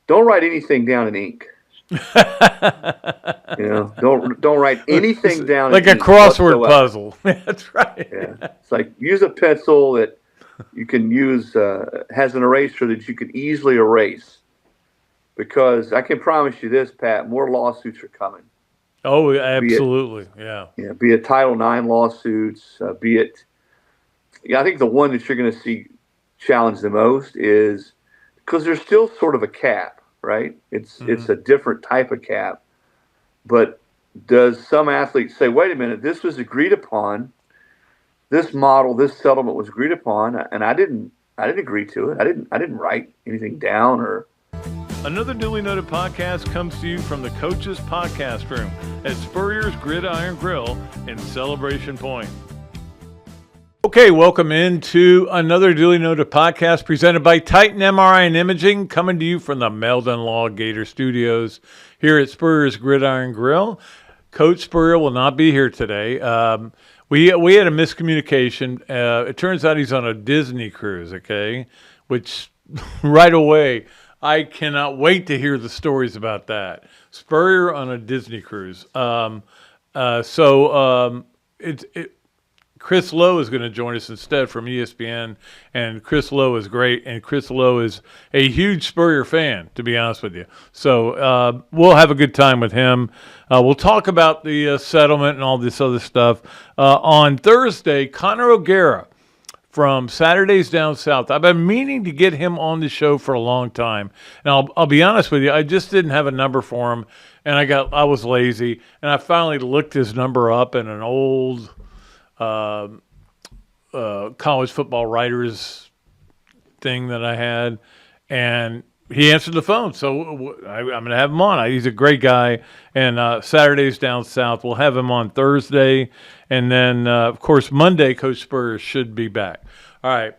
don't write anything down in ink. Don't write anything down like in a ink crossword whatsoever. puzzle. That's right. Yeah, it's like use a pencil that you can use, has an eraser that you can easily erase. Because I can promise you this, Pat, more lawsuits are coming. Oh, absolutely. Be it Title IX lawsuits, be it. I think the one that you're going to see challenged the most is because there's still sort of a cap, right? It's a different type of cap. But does some athlete say, wait a minute, this was agreed upon, this model, this settlement was agreed upon, and I didn't agree to it. I didn't write anything down or. Another duly noted podcast comes to you from the Coaches Podcast Room at Spurrier's Gridiron Grill in Celebration Point. Okay, welcome into another duly noted podcast presented by Titan MRI and Imaging, coming to you from the Meldon Law Gator Studios here at Spurrier's Gridiron Grill. Coach Spurrier will not be here today. We had a miscommunication. It turns out he's on a Disney cruise, okay, which right away, I cannot wait to hear the stories about that. Spurrier on a Disney cruise. Chris Lowe is going to join us instead from ESPN, and Chris Lowe is great, and Chris Lowe is a huge Spurrier fan, to be honest with you. So we'll have a good time with him. We'll talk about the settlement and all this other stuff. On Thursday, Connor O'Gara from Saturdays Down South. I've been meaning to get him on the show for a long time. And I'll be honest with you, I just didn't have a number for him, and I was lazy, and I finally looked his number up in an old college football writers thing that I had, and he answered the phone. So I'm going to have him on. He's a great guy, and Saturdays Down South, we'll have him on Thursday, and then, of course, Monday, Coach Spurrier should be back. All right.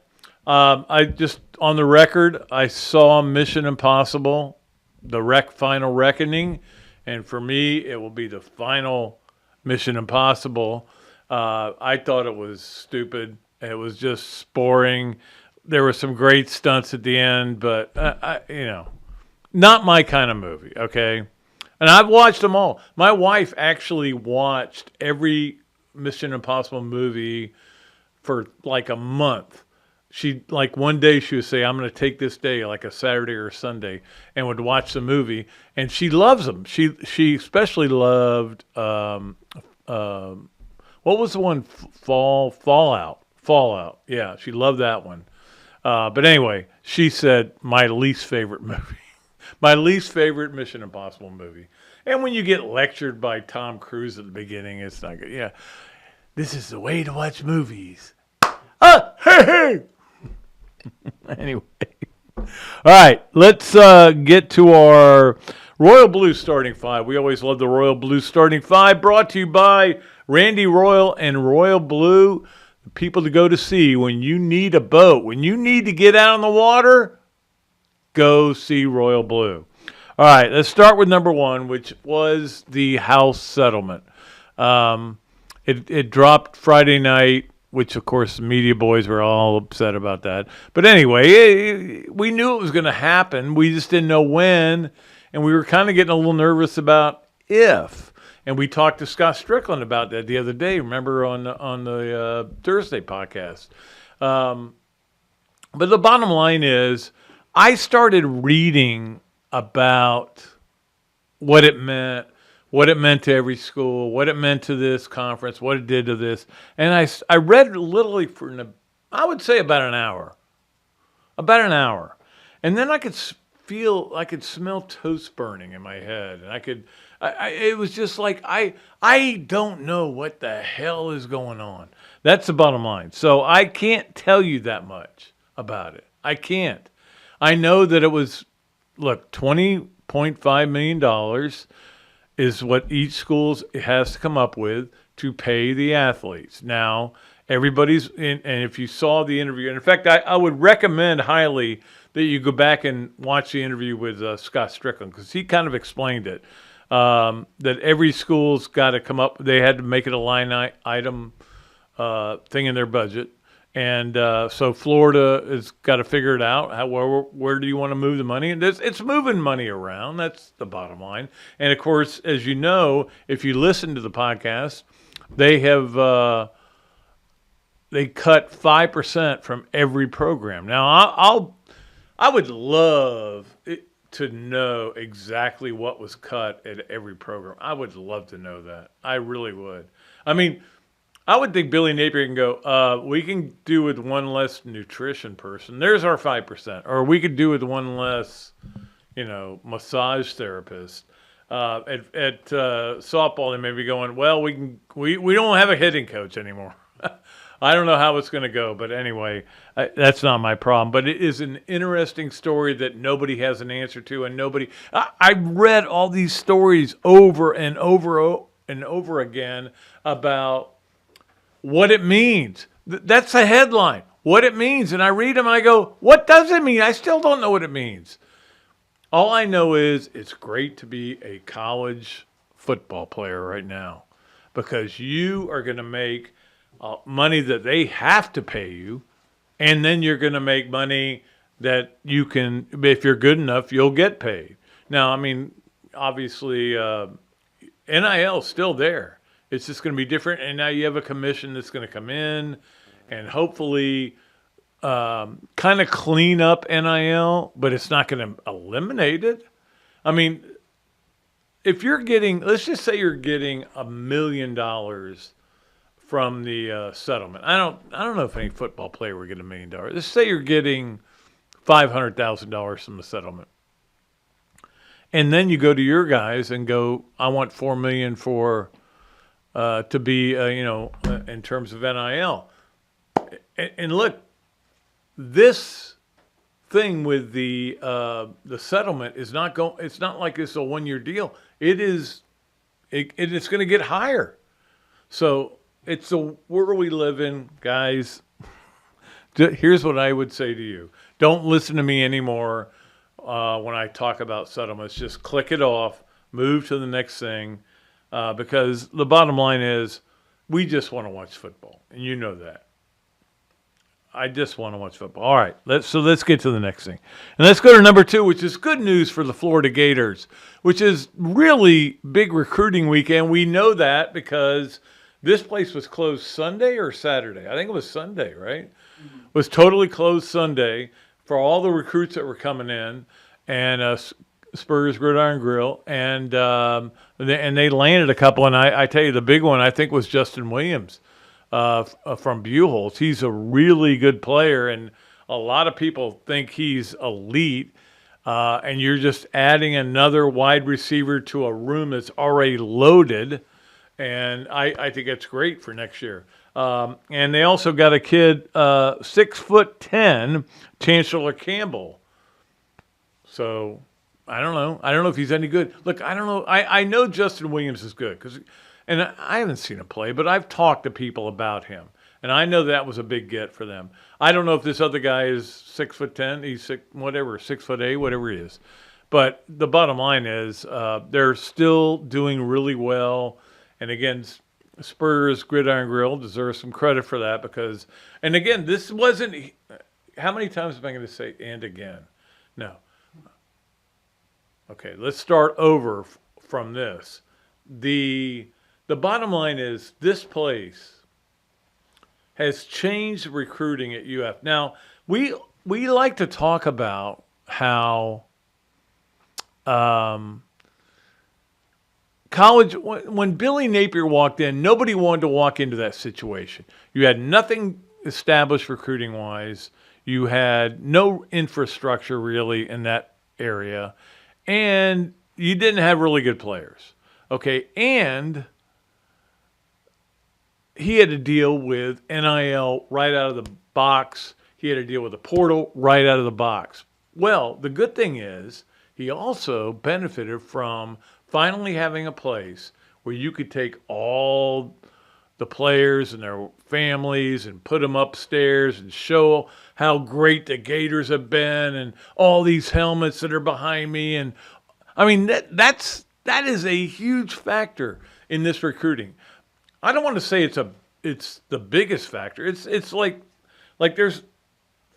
I just, on the record, I saw Mission Impossible, the Final Reckoning, and for me, it will be the final Mission Impossible. I thought it was stupid. It was just boring. There were some great stunts at the end, but not my kind of movie. Okay, and I've watched them all. My wife actually watched every Mission Impossible movie for like a month. She one day she would say, "I'm going to take this day, like a Saturday or a Sunday," and would watch the movie. And she loves them. She especially loved. What was the one? Fallout. Yeah, she loved that one. But anyway, she said my least favorite movie. My least favorite Mission Impossible movie. And when you get lectured by Tom Cruise at the beginning, it's not good. Yeah, this is the way to watch movies. Hey! Anyway. All right, let's get to our Royal Blue starting five. We always love the Royal Blue starting five, brought to you by Randy Royal and Royal Blue, the people to go to see when you need a boat. When you need to get out on the water, go see Royal Blue. All right, let's start with number one, which was the house settlement. It dropped Friday night, which, of course, the media boys were all upset about that. But anyway, we knew it was going to happen. We just didn't know when, and we were kind of getting a little nervous about if. And we talked to Scott Strickland about that the other day, remember, on the Thursday podcast. But the bottom line is, I started reading about what it meant to every school, what it meant to this conference, what it did to this. And I read literally for, I would say, about an hour. And then I could smell toast burning in my head. And it was just like, I don't know what the hell is going on. That's the bottom line. So I can't tell you that much about it. I can't. I know that it was, look, $20.5 million is what each school has to come up with to pay the athletes. Now, everybody's in, and if you saw the interview, and in fact, I would recommend highly that you go back and watch the interview with Scott Strickland, because he kind of explained it, that every school's got to come up, they had to make it a line item thing in their budget, And so Florida has got to figure it out. Where do you want to move the money? And it's moving money around. That's the bottom line. And of course, as you know, if you listen to the podcast, they have they cut 5% from every program. Now, I would love to know exactly what was cut at every program. I would love to know that. I really would. I mean, I would think Billy Napier can go, we can do with one less nutrition person. There's our 5%. Or we could do with one less, massage therapist. At softball, they may be going, well, we don't have a hitting coach anymore. I don't know how it's going to go, but anyway, that's not my problem. But it is an interesting story that nobody has an answer to, and I read all these stories over and over and over again about what it means. That's the headline, what it means. And I read them and I go, what does it mean? I still don't know what it means. All I know is it's great to be a college football player right now because you are going to make money that they have to pay you, and then you're going to make money that you can, if you're good enough, you'll get paid. Now, I mean, obviously, NIL is still there. It's just going to be different, and now you have a commission that's going to come in and hopefully kind of clean up NIL, but it's not going to eliminate it. I mean, if you're getting, let's just say you're getting $1 million from the settlement. I don't know if any football player would get $1 million. Let's say you're getting $500,000 from the settlement. And then you go to your guys and go, I want $4 million for to be in terms of NIL. And look, this thing with the settlement is not going. It's not like it's a 1-year deal. It's going to get higher. So it's the world we live in, guys. Here's what I would say to you: don't listen to me anymore when I talk about settlements. Just click it off, move to the next thing, because the bottom line is we just want to watch football, and you know that. I just want to watch football. All right, let's get to the next thing. And let's go to number 2, which is good news for the Florida Gators, which is really big recruiting weekend. We know that because this place was closed Sunday or Saturday. I think it was Sunday, right? Mm-hmm. It was totally closed Sunday for all the recruits that were coming in, and Spurs Gridiron Grill, and they landed a couple. And I tell you, the big one I think was Justin Williams. From Buchholz. He's a really good player, and a lot of people think he's elite, and you're just adding another wide receiver to a room that's already loaded, and I think that's great for next year. And they also got a kid, 6'10", Chancellor Campbell. So I don't know. I don't know if he's any good. Look, I don't know. I know Justin Williams is good and I haven't seen him play, but I've talked to people about him, and I know that was a big get for them. I don't know if this other guy is 6'10", he's 6'8", whatever he is. But the bottom line is they're still doing really well. And again, Spurs Gridiron Grill deserves some credit for that because, and again, this wasn't, how many times am I going to say and again? No. Okay, let's start over from this. The bottom line is this place has changed recruiting at UF. Now, we like to talk about how college, when Billy Napier walked in, nobody wanted to walk into that situation. You had nothing established recruiting-wise. You had no infrastructure really in that area. And you didn't have really good players. Okay, and he had to deal with NIL right out of the box. He had to deal with the portal right out of the box. Well, the good thing is he also benefited from finally having a place where you could take all the players and their families and put them upstairs and show how great the Gators have been and all these helmets that are behind me. And I mean, that is a huge factor in this recruiting. I don't want to say it's the biggest factor. It's like Like there's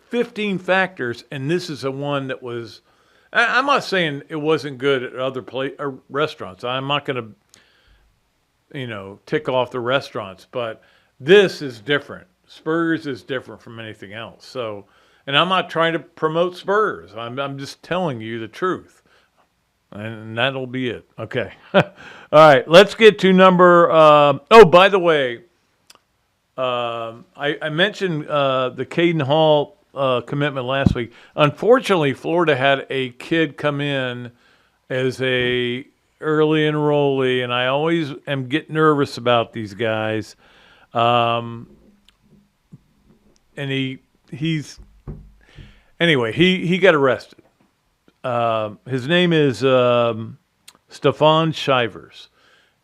15 factors, and this is the one that was. I'm not saying it wasn't good at other restaurants. I'm not going to, tick off the restaurants, but this is different. Spurs is different from anything else. So, and I'm not trying to promote Spurs. I'm just telling you the truth. And that'll be it. Okay. All right. Let's get to number. By the way, I mentioned the Caden Hall commitment last week. Unfortunately, Florida had a kid come in as a early enrollee, and I always am get nervous about these guys. And he got arrested. His name is Stefan Shivers.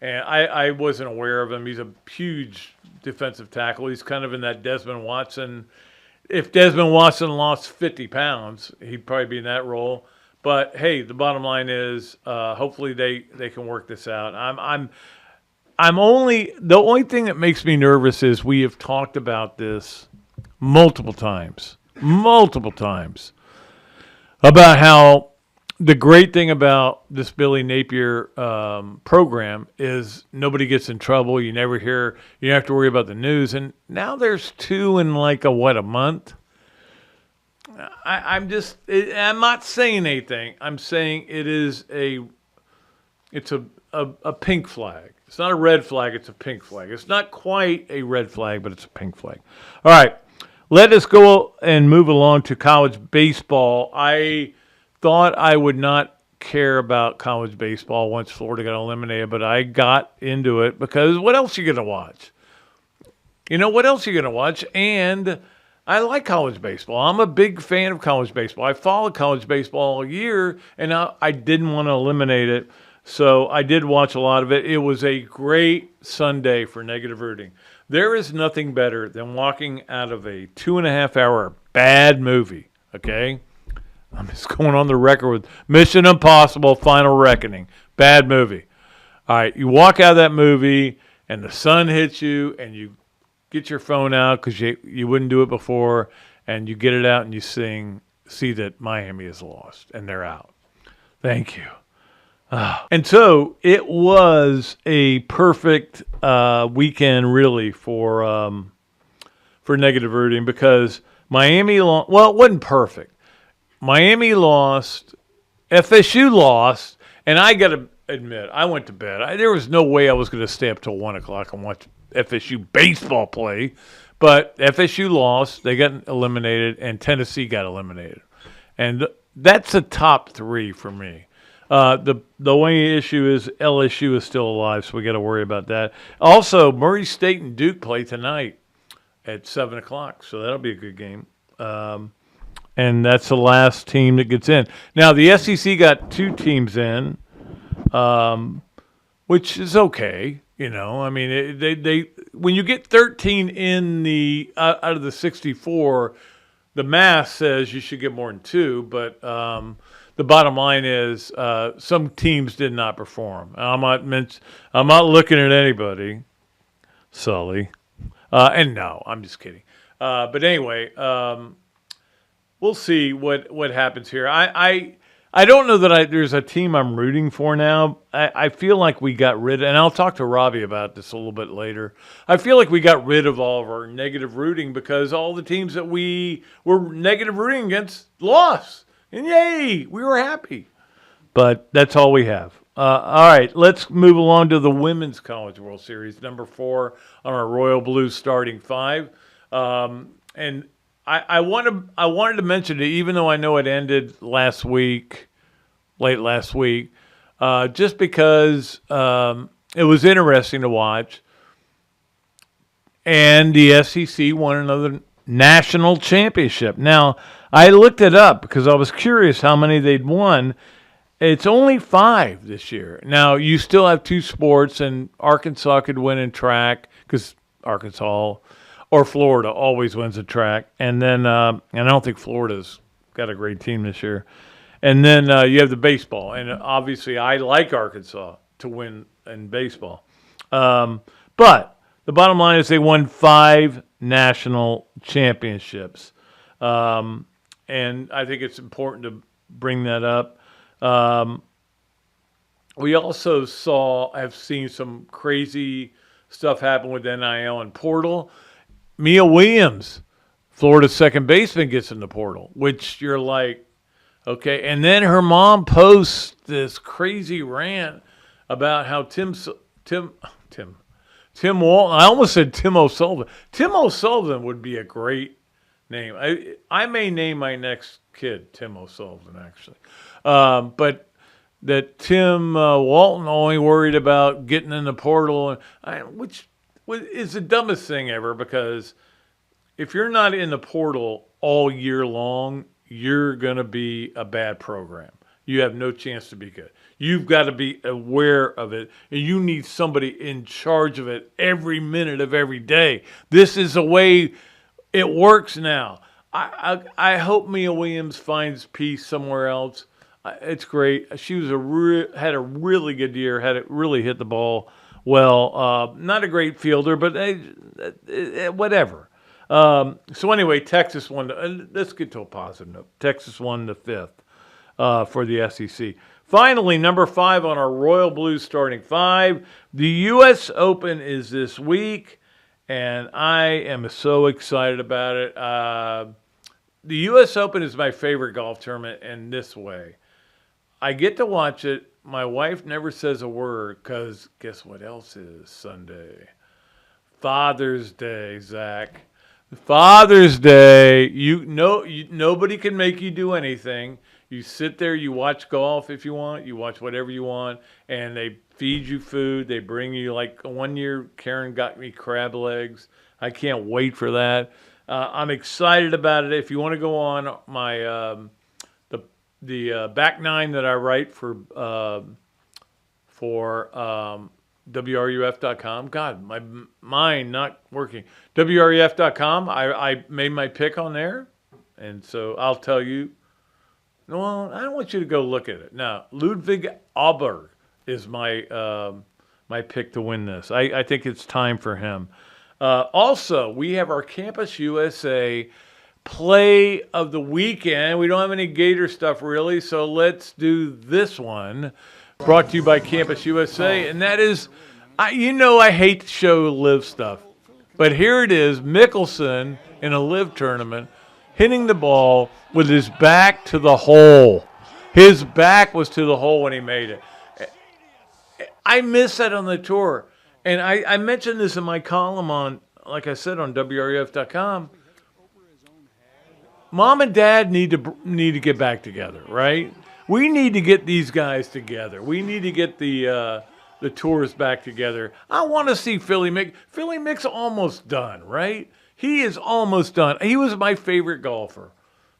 And I wasn't aware of him. He's a huge defensive tackle. He's kind of in that Desmond Watson. If Desmond Watson lost 50 pounds, he'd probably be in that role. But, hey, the bottom line is hopefully they can work this out. The only thing that makes me nervous is we have talked about this multiple times, about how the great thing about this Billy Napier program is nobody gets in trouble. You never hear, you don't have to worry about the news. And now there's 2 in like a month. I'm not saying anything. I'm saying it's a pink flag. It's not a red flag. It's a pink flag. It's not quite a red flag, but it's a pink flag. All right. Let us go and move along to college baseball. I thought I would not care about college baseball once Florida got eliminated, but I got into it because what else are you going to watch? What else are you going to watch? And I like college baseball. I'm a big fan of college baseball. I followed college baseball all year, and I didn't want to eliminate it, so I did watch a lot of it. It was a great Sunday for negative rooting. There is nothing better than walking out of a 2.5-hour bad movie, okay? I'm just going on the record with Mission Impossible Final Reckoning. Bad movie. All right, you walk out of that movie, and the sun hits you, and you get your phone out because you wouldn't do it before, and you get it out and you see that Miami is lost, and they're out. Thank you. And so it was a perfect weekend, really, for negative rooting because Miami lost. Well, it wasn't perfect. Miami lost, FSU lost, and I got to admit, I went to bed. There was no way I was going to stay up till 1 o'clock and watch FSU baseball play, but FSU lost. They got eliminated, and Tennessee got eliminated. And that's a top 3 for me. The only issue is LSU is still alive, so we got to worry about that. Also, Murray State and Duke play tonight at 7 o'clock, so that'll be a good game. And that's the last team that gets in. Now, the SEC got 2 teams in, which is okay. I mean, they when you get 13 in the out of the 64, the math says you should get more than 2. But the bottom line is some teams did not perform. I'm not looking at anybody, Sully, and no, I'm just kidding. But anyway. We'll see what happens here. I don't know that there's a team I'm rooting for now. I feel like we got rid of, and I'll talk to Robbie about this a little bit later. I feel like we got rid of all of our negative rooting because all the teams that we were negative rooting against lost. And yay, we were happy. But that's all we have. All right, let's move along to the Women's College World Series, number 4 on our Royal Blue starting 5. And I wanted to mention it, even though I know it ended late last week, just because it was interesting to watch. And the SEC won another national championship. Now, I looked it up because I was curious how many they'd won. It's only 5 this year. Now, you still have 2 sports, and Arkansas could win in track because Arkansas or Florida always wins a track. And then, and I don't think Florida's got a great team this year. And then you have the baseball. And obviously I like Arkansas to win in baseball. But the bottom line is they won 5 national championships. And I think it's important to bring that up. We also have seen some crazy stuff happen with NIL and portal. Mia Williams, Florida's second baseman, gets in the portal, which you're like, okay. And then her mom posts this crazy rant about how Tim Walton. I almost said Tim O'Sullivan. Tim O'Sullivan would be a great name. I may name my next kid Tim O'Sullivan, actually. But that Tim Walton only worried about getting in the portal, which is the dumbest thing ever, because if you're not in the portal all year long, you're going to be a bad program. You have no chance to be good. You've got to be aware of it, and you need somebody in charge of it every minute of every day. This is the way it works now. I hope Mia Williams finds peace somewhere else. It's great. She was had a really good year. Really hit the ball well. Not a great fielder, but whatever. So anyway, Texas won. Let's get to a positive note. Texas won the 5th for the SEC. Finally, number 5 on our Royal Blue starting 5. The U.S. Open is this week, and I am so excited about it. The U.S. Open is my favorite golf tournament in this way. I get to watch it. My wife never says a word, because guess what else is Sunday? Father's Day, Zach. Father's Day. Nobody can make you do anything. You sit there, you watch golf if you want, you watch whatever you want, and they feed you food. They bring you, like one year, Karen got me crab legs. I can't wait for that. I'm excited about it. If you want to go on my the back nine that I write for WRUF.com. God, my mind not working. WRUF.com. I made my pick on there, and so I'll tell you. Well, I don't want you to go look at it. Now, Ludwig Auberg is my my pick to win this. I think it's time for him. Also, we have our Campus USA play of the weekend. We don't have any Gator stuff really, so let's do this one. Brought to you by Campus USA, and that is, I hate to show live stuff, but here it is, Mickelson in a live tournament, hitting the ball with his back to the hole. His back was to the hole when he made it. I miss that on the tour, and I mentioned this in my column on, like I said, on WRUF.com. Mom and Dad need to get back together, right? We need to get these guys together. We need to get the tours back together. I want to see Philly Mick. Philly Mick's almost done, right? He is almost done. He was my favorite golfer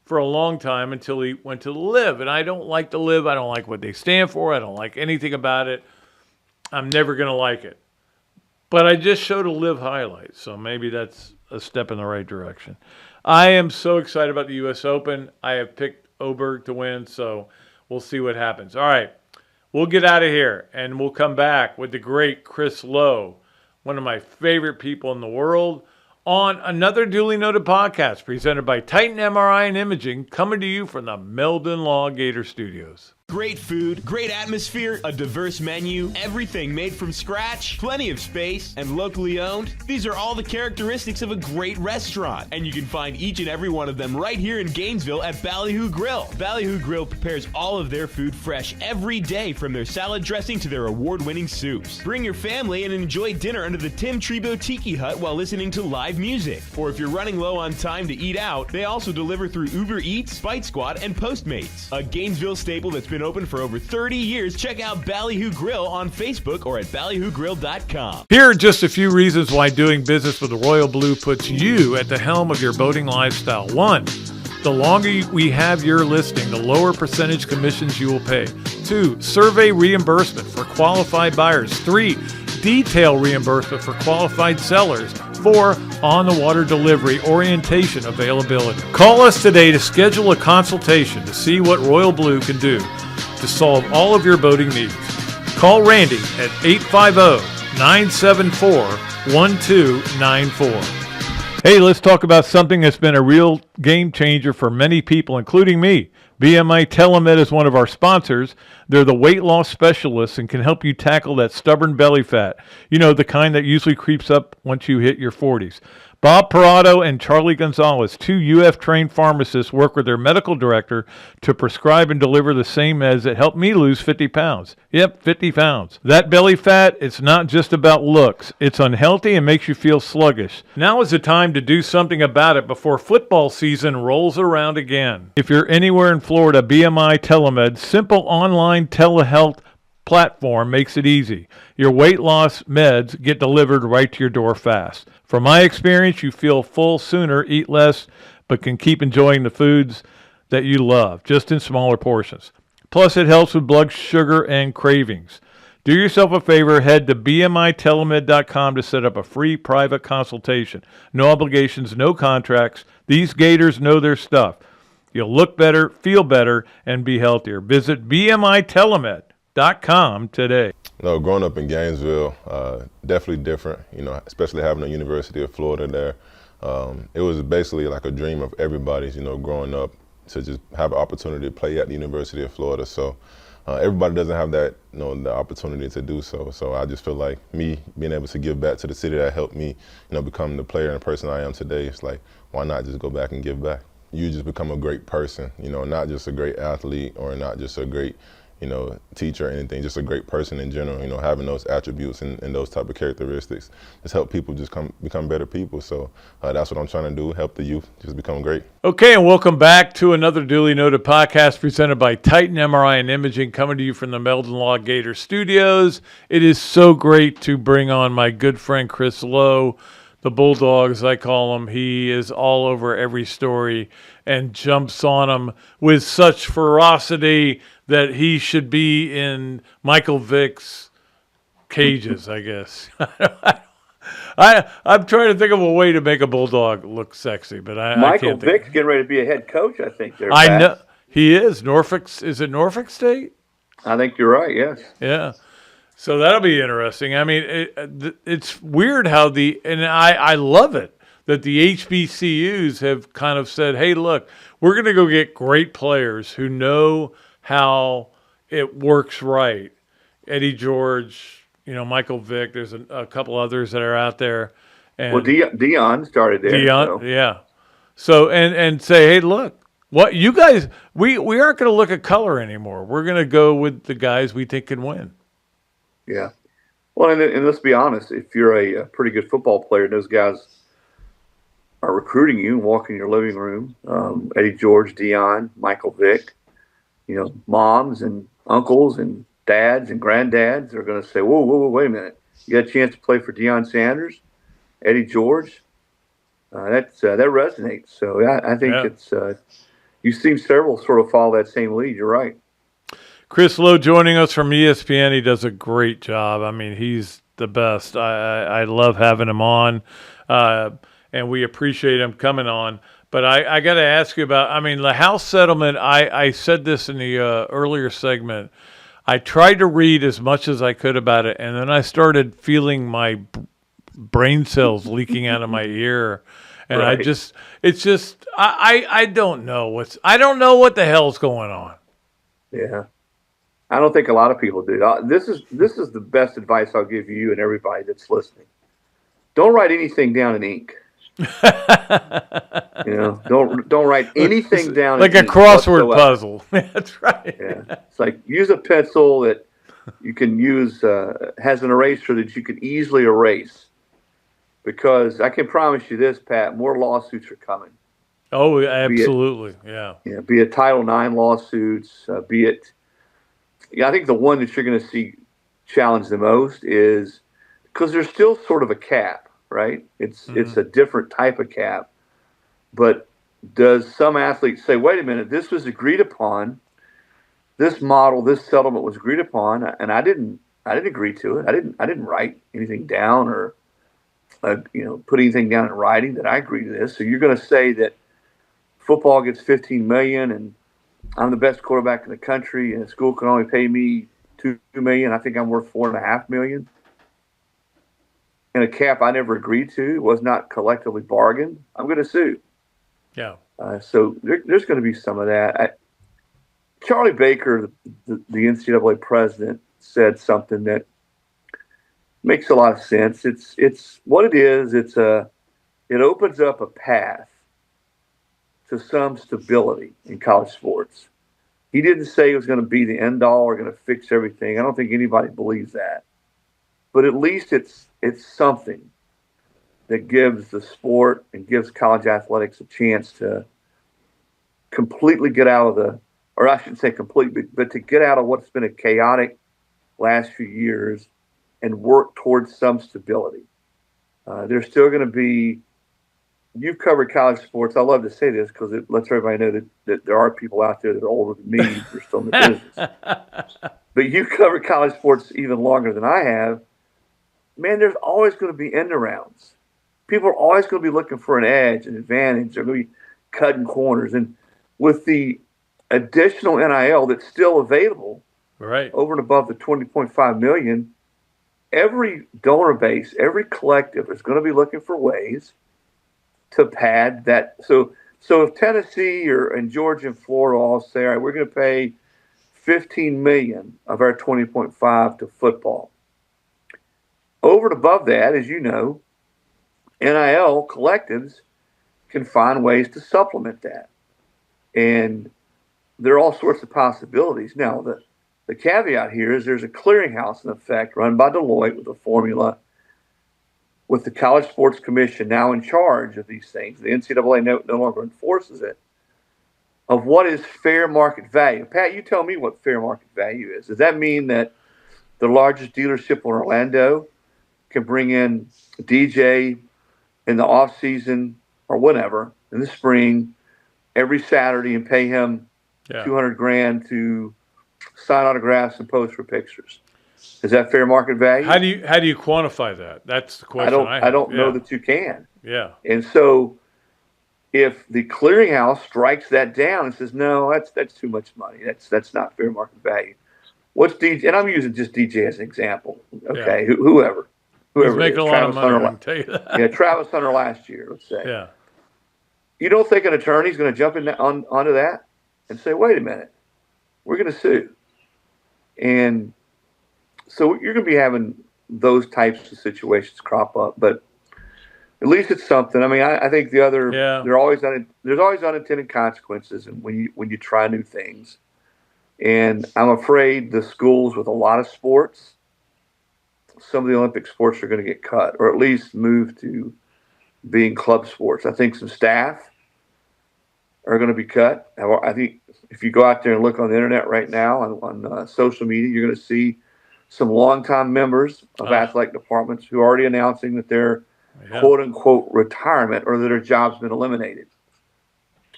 for a long time until he went to the Live. And I don't like the Live. I don't like what they stand for. I don't like anything about it. I'm never going to like it. But I just showed a Live highlight, so maybe that's a step in the right direction. I am so excited about the U.S. Open. I have picked Oberg to win, so we'll see what happens. All right, we'll get out of here, and we'll come back with the great Chris Lowe, one of my favorite people in the world, on another duly noted podcast presented by Titan MRI and Imaging, coming to you from the Meldon Law Gator Studios. Great food, great atmosphere, a diverse menu, everything made from scratch, plenty of space, and locally owned. These are all the characteristics of a great restaurant, and you can find each and every one of them right here in Gainesville at Ballyhoo Grill. Ballyhoo Grill prepares all of their food fresh every day, from their salad dressing to their award-winning soups. Bring your family and enjoy dinner under the Tim Trebo Tiki Hut while listening to live music. Or if you're running low on time to eat out, they also deliver through Uber Eats, Bite Squad, and Postmates. A Gainesville staple that's been open for over 30 years. Check out Ballyhoo Grill on Facebook or at ballyhoogrill.com. Here are just a few reasons why doing business with the Royal Blue puts you at the helm of your boating lifestyle. 1, the longer we have your listing, the lower percentage commissions you will pay. 2, survey reimbursement for qualified buyers. 3, detail reimbursement for qualified sellers. 4, on-the-water delivery orientation availability. Call us today to schedule a consultation to see what Royal Blue can do to solve all of your boating needs. Call Randy at 850-974-1294. Hey, let's talk about something that's been a real game changer for many people, including me. BMI TeleMed is one of our sponsors. They're the weight loss specialists and can help you tackle that stubborn belly fat. You know, the kind that usually creeps up once you hit your 40s. Bob Parado and Charlie Gonzalez, two UF-trained pharmacists, work with their medical director to prescribe and deliver the same meds that helped me lose 50 pounds. Yep, 50 pounds. That belly fat, it's not just about looks. It's unhealthy and makes you feel sluggish. Now is the time to do something about it before football season rolls around again. If you're anywhere in Florida, BMI TeleMed, simple online telehealth platform makes it easy. Your weight loss meds get delivered right to your door fast. From my experience, you feel full sooner, eat less, but can keep enjoying the foods that you love, just in smaller portions. Plus, it helps with blood sugar and cravings. Do yourself a favor, head to bmitelemed.com to set up a free private consultation. No obligations, no contracts. These Gators know their stuff. You'll look better, feel better, and be healthier. Visit bmitelemed.com today. No, growing up in Gainesville, definitely different, especially having the University of Florida there. It was basically like a dream of everybody's, growing up to just have an opportunity to play at the University of Florida. So everybody doesn't have that, the opportunity to do so. So I just feel like me being able to give back to the city that helped me, become the player and the person I am today, it's like, why not just go back and give back? You just become a great person, not just a great athlete or not just a great teacher or anything, just a great person in general, having those attributes and those type of characteristics just help people just become better people. So that's what I'm trying to do, help the youth just become great. Okay, and welcome back to another Dooley Noted podcast presented by Titan MRI and Imaging, coming to you from the Meldon Law Gator Studios. It is so great to bring on my good friend Chris Lowe, the Bulldog, as I call him. He is all over every story and jumps on them with such ferocity that he should be in Michael Vick's cages, I guess. I'm trying to think of a way to make a Bulldog look sexy, but I can't Vick's getting ready to be a head coach, I think. I know he is. Is it Norfolk State? I think you're right, yes. Yeah. So that'll be interesting. I mean, it's weird how I love it that the HBCUs have kind of said, hey, look, we're going to go get great players who know how it works right. Eddie George, Michael Vick, there's a couple others that are out there. And well, Dion started there. Yeah. So, and say, hey, look, what you guys, we aren't going to look at color anymore. We're going to go with the guys we think can win. Yeah. Well, and let's be honest, if you're a pretty good football player, those guys are recruiting you and walk in your living room. Eddie George, Dion, Michael Vick, moms and uncles and dads and granddads are going to say, whoa, wait a minute. You got a chance to play for Deion Sanders, Eddie George? That resonates. So I think it's you've seen several sort of follow that same lead. You're right. Chris Lowe joining us from ESPN. He does a great job. I mean, he's the best. I love having him on, and we appreciate him coming on. But I got to ask you about, the house settlement. I said this in the earlier segment. I tried to read as much as I could about it, and then I started feeling my brain cells leaking out of my ear. And right. I don't know I don't know what the hell's going on. Yeah. I don't think a lot of people do. This is the best advice I'll give you and everybody that's listening. Don't write anything down in ink. Don't write anything down like in a crossword puzzle. That's right. Yeah. It's like use a pencil that you can use has an eraser that you can easily erase. Because I can promise you this, Pat, more lawsuits are coming. Oh, absolutely. Be it Title IX lawsuits, be it. I think the one that you're going to see challenged the most is because there's still sort of a cap, right? It's a different type of cap. But does some athlete say, wait a minute, this was agreed upon, this model, this settlement was agreed upon, and I didn't agree to it. I didn't write anything down or put anything down in writing that I agree to this. So you're going to say that football gets $15 million and I'm the best quarterback in the country and the school can only pay me $2 million. I think I'm worth $4.5 million. and a cap I never agreed to, was not collectively bargained, I'm going to sue. Yeah. So there's going to be some of that. Charlie Baker, the NCAA president, said something that makes a lot of sense. It's what it is. It opens up a path to some stability in college sports. He didn't say it was going to be the end all or going to fix everything. I don't think anybody believes that. But at least it's something that gives the sport and gives college athletics a chance to completely get out of or I shouldn't say completely, but to get out of what's been a chaotic last few years and work towards some stability. There's still going to be, you've covered college sports. I love to say this because it lets everybody know that there are people out there that are older than me who are still in the business. But you've covered college sports even longer than I have. Man, there's always going to be end arounds. People are always going to be looking for an edge, an advantage. They're going to be cutting corners. And with the additional NIL that's still available, right, over and above the $20.5 million, every donor base, every collective is going to be looking for ways to pad that. So if Tennessee and Georgia and Florida all say, all right, we're going to pay $15 million of our $20.5 to football. Over and above that, as you know, NIL collectives can find ways to supplement that. And there are all sorts of possibilities. Now, the caveat here is there's a clearinghouse in effect run by Deloitte with a formula with the College Sports Commission now in charge of these things. The NCAA no longer enforces it, of what is fair market value. Pat, you tell me what fair market value is. Does that mean that the largest dealership in Orlando can bring in a DJ in the off season or whatever in the spring every Saturday and pay him $200,000 to sign autographs and pose for pictures? Is that fair market value? How do you quantify that? That's the question I have. I don't know that you can. Yeah. And so if the clearinghouse strikes that down and says, no, that's too much money. That's not fair market value. What's DJ? And I'm using just DJ as an example. Okay. Yeah. Whoever. He's making a lot of money, I can tell you that. Yeah, Travis Hunter last year, let's say. Yeah. You don't think an attorney's going to jump onto that and say, wait a minute, we're going to sue. And so you're going to be having those types of situations crop up, but at least it's something. I mean, I think the other, there's always unintended consequences when you try new things. And I'm afraid the schools with a lot of sports, some of the Olympic sports are going to get cut, or at least move to being club sports. I think some staff are going to be cut. I think if you go out there and look on the internet right now on social media, you're going to see some longtime members of athletic departments who are already announcing that their quote unquote retirement or that their job's been eliminated.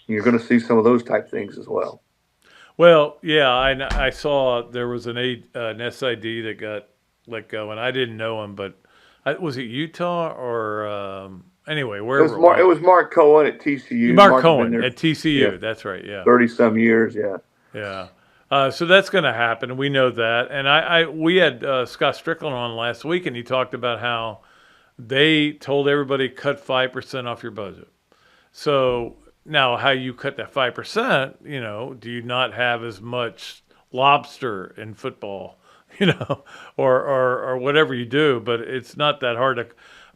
You're going to see some of those type things as well. Well, yeah, I saw there was an SID that got let go, and I didn't know him, but was it Utah or anyway, wherever it was Mark Cohen at TCU. Mark Cohen at TCU, that's right, yeah. 30-some years, yeah. Yeah. So that's going to happen. We know that. And we had Scott Strickland on last week, and he talked about how they told everybody cut 5% off your budget. So now how you cut that 5%, do you not have as much lobster in football, or whatever you do, but it's not that hard to.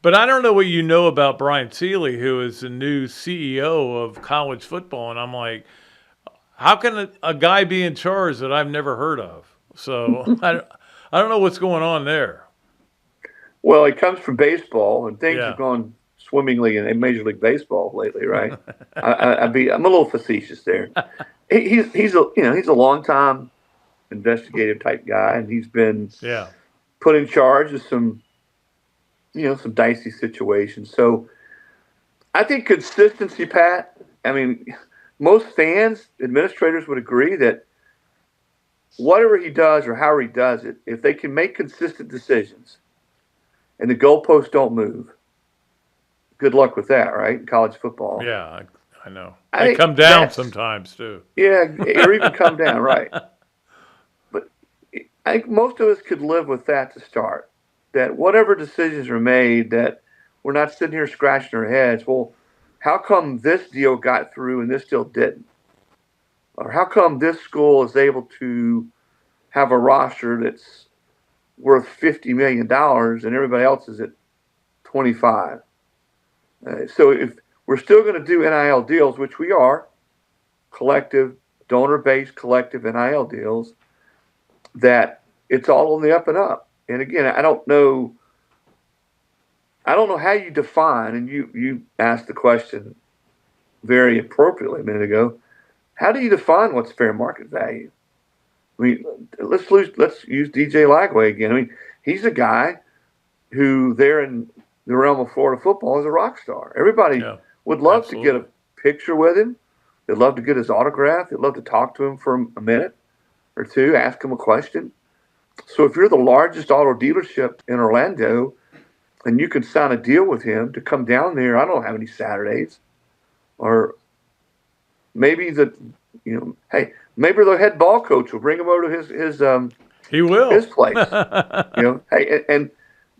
But I don't know what you know about Brian Seeley, who is the new CEO of college football, and I'm like, how can a guy be in charge that I've never heard of? So I don't know what's going on there. Well, it comes from baseball, and things have gone swimmingly in Major League Baseball lately, right? I'm a little facetious there. He's a long time investigative type guy, and he's been put in charge of some dicey situations. So I think consistency, Pat. I mean, most fans, administrators would agree that whatever he does or however he does it, if they can make consistent decisions and the goalposts don't move, good luck with that, right? In college football. Yeah, I know. They come down sometimes, too. Yeah, or even come down, right. But I think most of us could live with that to start. that whatever decisions are made, that we're not sitting here scratching our heads. Well, how come this deal got through and this deal didn't? Or how come this school is able to have a roster that's worth $50 million and everybody else is at 25? So if we're still going to do NIL deals, which we are, collective, donor-based collective NIL deals, that it's all on the up and up. And again, I don't know how you define, and you asked the question very appropriately a minute ago. How do you define what's fair market value? I mean, let's use DJ Lagway again. I mean, he's a guy who there in the realm of Florida football is a rock star. Everybody would love to get a picture with him. They'd love to get his autograph. They'd love to talk to him for a minute or two, ask him a question. So if you're the largest auto dealership in Orlando and you can sign a deal with him to come down there, I don't know how many Saturdays, or maybe hey, maybe the head ball coach will bring him over to his place. Hey, and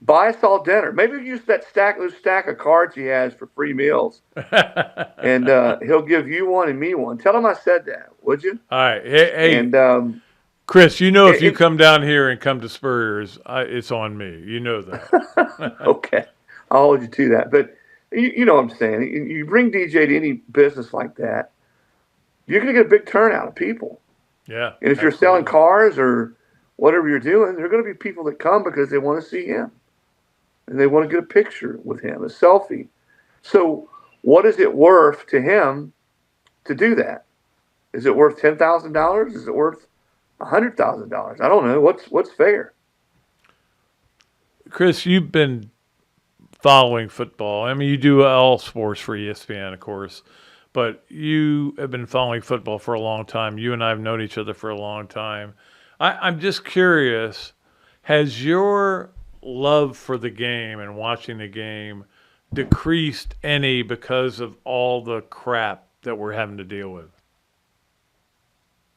buy us all dinner. Maybe use those stack of cards he has for free meals, and he'll give you one and me one. Tell him I said that, would you? All right. Hey, and Chris, if you come down here and come to Spurrier's, it's on me. You know that. Okay, I'll hold you to that. But you know what I'm saying. You bring DJ to any business like that, you're going to get a big turnout of people. Yeah. And if you're selling cars or whatever you're doing, there are going to be people that come because they want to see him. And they want to get a picture with him, a selfie. So what is it worth to him to do that? Is it worth $10,000? Is it worth $100,000? I don't know. What's fair? Chris, you've been following football. I mean, you do all sports for ESPN, of course. But you have been following football for a long time. You and I have known each other for a long time. I'm just curious, has your love for the game and watching the game decreased any because of all the crap that we're having to deal with?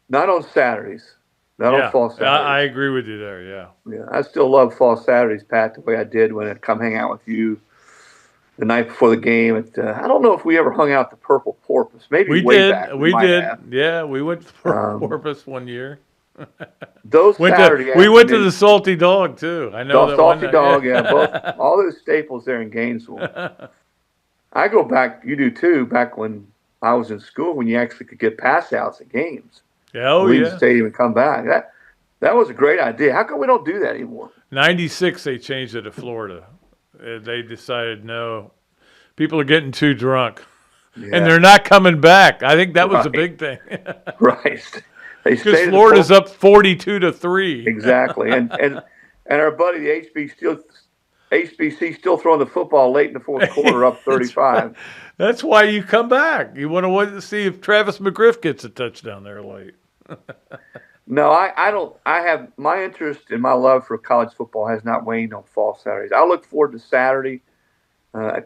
Not on Saturdays. Not on fall Saturdays. I agree with you there, yeah. Yeah, I still love fall Saturdays, Pat, the way I did when I'd come hang out with you the night before the game. I don't know if we ever hung out at the Purple Porpoise. Maybe we way did. back. We did. Have. Yeah, we went to the Purple Porpoise one year. We went to the Salty Dog too. I know that Salty one Dog. Yeah, all those staples there in Gainesville. I go back. You do too. Back when I was in school, when you actually could get pass outs at games. Yeah, leave the stadium and come back. That was a great idea. How come we don't do that anymore? 96, they changed it to Florida. They decided no, people are getting too drunk, and they're not coming back. I think that was a big thing. Right. Because Florida's up 42-3. Exactly, and our buddy the HBC still throwing the football late in the fourth quarter, up 35. That's why you come back. You want to wait to see if Travis McGriff gets a touchdown there late. No, I don't. I have my interest and my love for college football has not waned on fall Saturdays. I look forward to Saturday. Of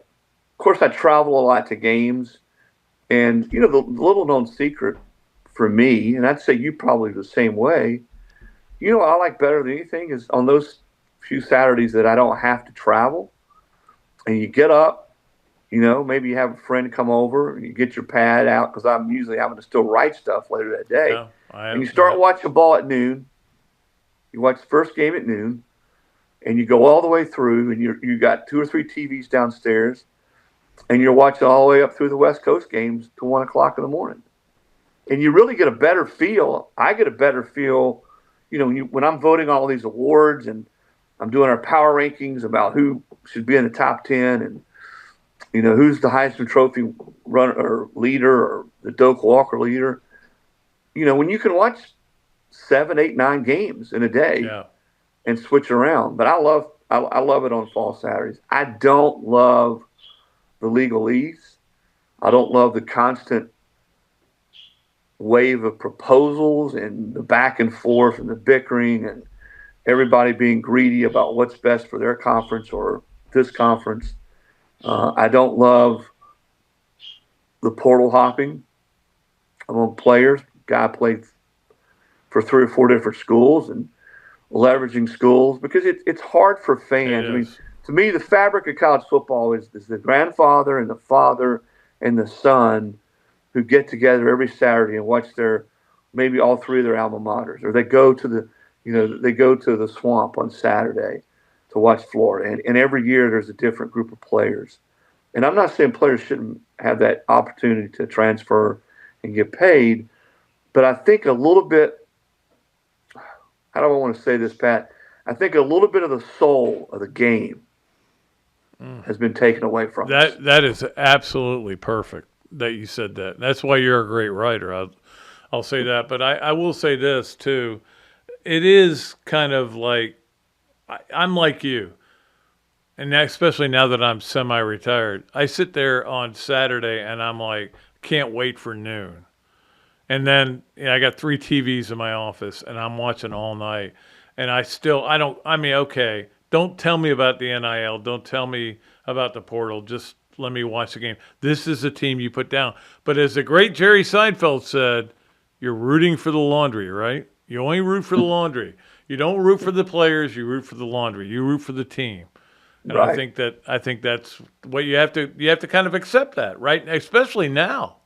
course, I travel a lot to games, and the little known secret for me, and I'd say you probably the same way. What I like better than anything is on those few Saturdays that I don't have to travel, and you get up, maybe you have a friend come over, and you get your pad out because I'm usually having to still write stuff later that day. Yeah, and you start watching ball at noon. You watch the first game at noon, and you go all the way through, and you got 2 or 3 TVs downstairs, and you're watching all the way up through the West Coast games to 1 o'clock in the morning. And you really get a better feel. I get a better feel, when I'm voting on all these awards and I'm doing our power rankings about who should be in the top 10 and, who's the Heisman Trophy runner or leader or the Doak Walker leader. When you can watch 7, 8, 9 games in a day and switch around. But I love it on fall Saturdays. I don't love the legalese. I don't love the constant wave of proposals and the back and forth and the bickering and everybody being greedy about what's best for their conference or this conference. I don't love the portal hopping among players. Guy played for 3 or 4 different schools, leveraging schools, because it's hard for fans. I mean, to me, the fabric of college football is the grandfather and the father and the son who get together every Saturday and watch maybe all three of their alma maters, or they go to the swamp on Saturday to watch Florida. And every year there's a different group of players. And I'm not saying players shouldn't have that opportunity to transfer and get paid, but I think a little bit, how do I want to say this, Pat? I think a little bit of the soul of the game has been taken away from us. That is absolutely perfect that you said that. That's why you're a great writer. I'll say that. But I will say this, too. It is kind of like, I'm like you. And especially now that I'm semi-retired, I sit there on Saturday and I'm like, can't wait for noon. And then I got 3 TVs in my office and I'm watching all night. And okay, don't tell me about the NIL. Don't tell me about the portal. Just let me watch the game. This is a team you put down. But as the great Jerry Seinfeld said, you're rooting for the laundry, right? You only root for the laundry. You don't root for the players. You root for the laundry. You root for the team. And right. I think that's what you have to kind of accept that, right? Especially now.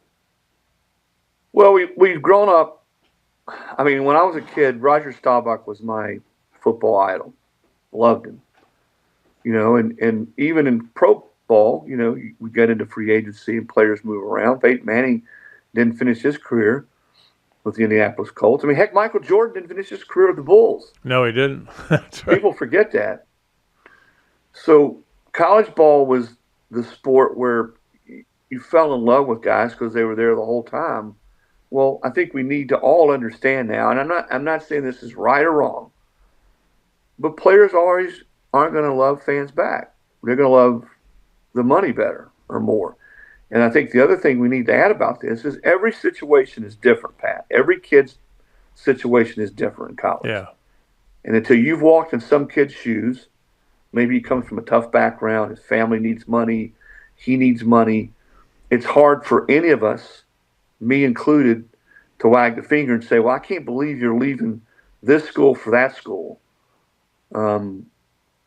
Well, we've grown up. I mean, when I was a kid, Roger Staubach was my football idol. Loved him. And even in pro ball, we get into free agency and players move around. Peyton Manning didn't finish his career with the Indianapolis Colts. I mean, heck, Michael Jordan didn't finish his career with the Bulls. No, he didn't. That's right. People forget that. So college ball was the sport where you fell in love with guys because they were there the whole time. Well, I think we need to all understand now, and I'm not saying this is right or wrong, but players always aren't going to love fans back. They're going to love the money better or more. And I think the other thing we need to add about this is every situation is different, Pat. Every kid's situation is different in college. Yeah. And until you've walked in some kid's shoes, maybe he comes from a tough background, his family needs money, he needs money, it's hard for any of us, me included, to wag the finger and say, well, I can't believe you're leaving this school for that school.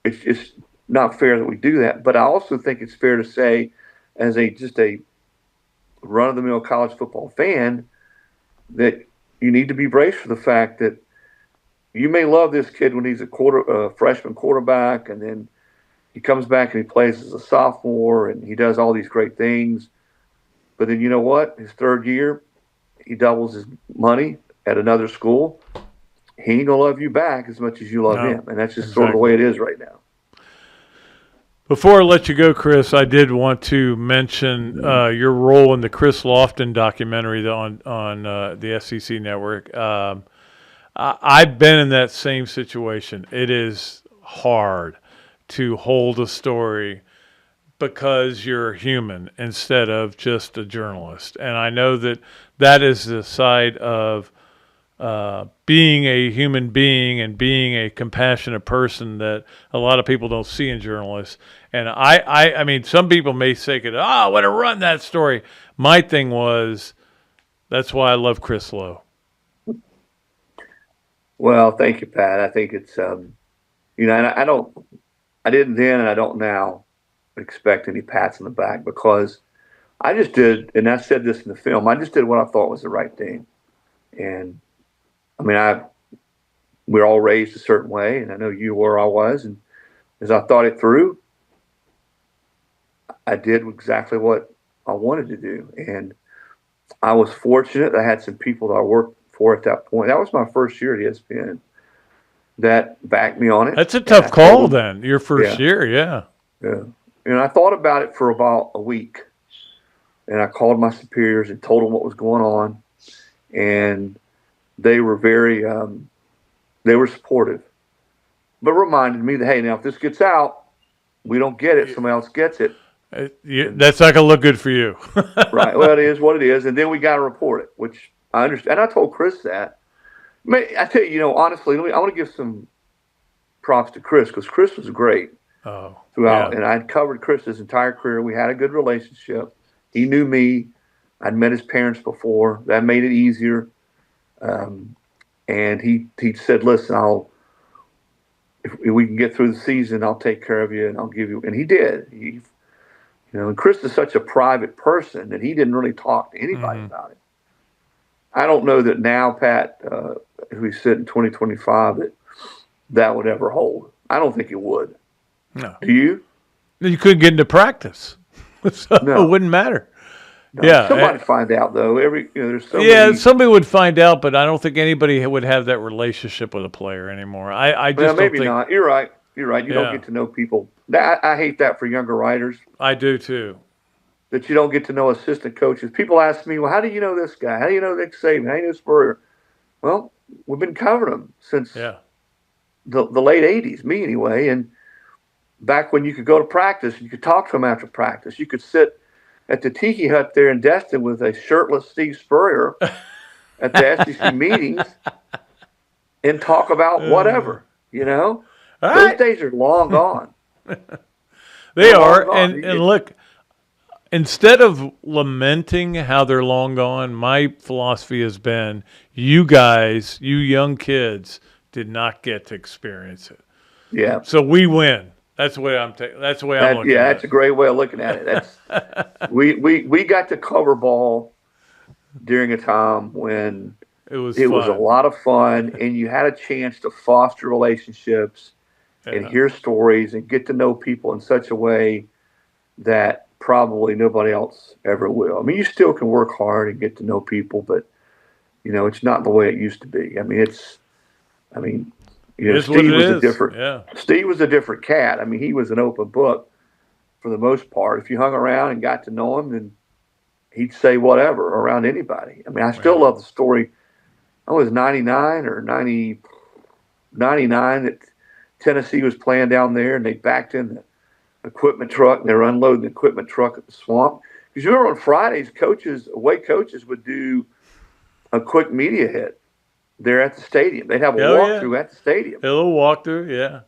It's not fair that we do that. But I also think it's fair to say, as just a run-of-the-mill college football fan, that you need to be braced for the fact that you may love this kid when he's a freshman quarterback, and then he comes back and he plays as a sophomore and he does all these great things. But then you know what? His third year, he doubles his money at another school. He ain't going to love you back as much as you love him. And that's just sort of the way it is right now. Before I let you go, Chris, I did want to mention your role in the Chris Lofton documentary on the SEC network. I've been in that same situation. It is hard to hold a story because you're human instead of just a journalist. And I know that is the side of being a human being and being a compassionate person that a lot of people don't see in journalists. And I mean, some people may say, I want to run that story. My thing was, that's why I love Chris Lowe. Well, thank you, Pat. I think it's, and I didn't then and I don't now expect any pats on the back, because I just did, and I said this in the film, I just did what I thought was the right thing. And I mean, we're all raised a certain way, and I know you were, I was, and as I thought it through, I did exactly what I wanted to do. And I was fortunate. I had some people that I worked for at that point. That was my first year at ESPN that backed me on it. That's a tough call then, your first year, yeah. Yeah. And I thought about it for about a week. And I called my superiors and told them what was going on. And they were very, they were supportive. But reminded me that, hey, now if this gets out, we don't get it, somebody else gets it. That's not going to look good for you. Right. Well, it is what it is. And then we got to report it, which I understand. And I told Chris that. I tell you, honestly, I want to give some props to Chris, because Chris was great throughout. Yeah. And I'd covered Chris his entire career. We had a good relationship. He knew me. I'd met his parents before. That made it easier. And he said, listen, we can get through the season. I'll take care of you, and I'll give you. And he did. And Chris is such a private person that he didn't really talk to anybody about it. I don't know that now, Pat, as we sit in 2025, that would ever hold. I don't think it would. No. Do you? You couldn't get into practice, so No. it wouldn't matter. No. Yeah, somebody find out though. There's so many. Somebody would find out, but I don't think anybody would have that relationship with a player anymore. I just maybe don't think, not. You're right. You don't get to know people. I hate that for younger writers. I do too. That you don't get to know assistant coaches. People ask me, well, how do you know this guy? How do you know Nick Saban? How do you know Spurrier? Well, we've been covering them since the late 80s, me anyway. And back when you could go to practice, and you could talk to them after practice. You could sit at the Tiki Hut there in Destin with a shirtless Steve Spurrier at the SEC meetings and talk about whatever, Those days are long gone. They are. And look, instead of lamenting how they're long gone, my philosophy has been, you guys, you young kids, did not get to experience it. Yeah. So we win. That's the way I'm looking at it. Yeah, that's a great way of looking at it. That's we got to cover ball during a time when it was a lot of fun, and you had a chance to foster relationships and hear stories and get to know people in such a way that probably nobody else ever will. I mean, you still can work hard and get to know people, but it's not the way it used to be. I mean, Steve was a different. Yeah. Steve was a different cat. I mean, he was an open book for the most part. If you hung around and got to know him, then he'd say whatever around anybody. I mean, I still love the story. I was 99 or 99 that Tennessee was playing down there, and they backed in the equipment truck, and they were unloading the equipment truck at the swamp. Because you remember on Fridays, away coaches would do a quick media hit there at the stadium. They'd have a walkthrough at the stadium. A little walkthrough, yeah.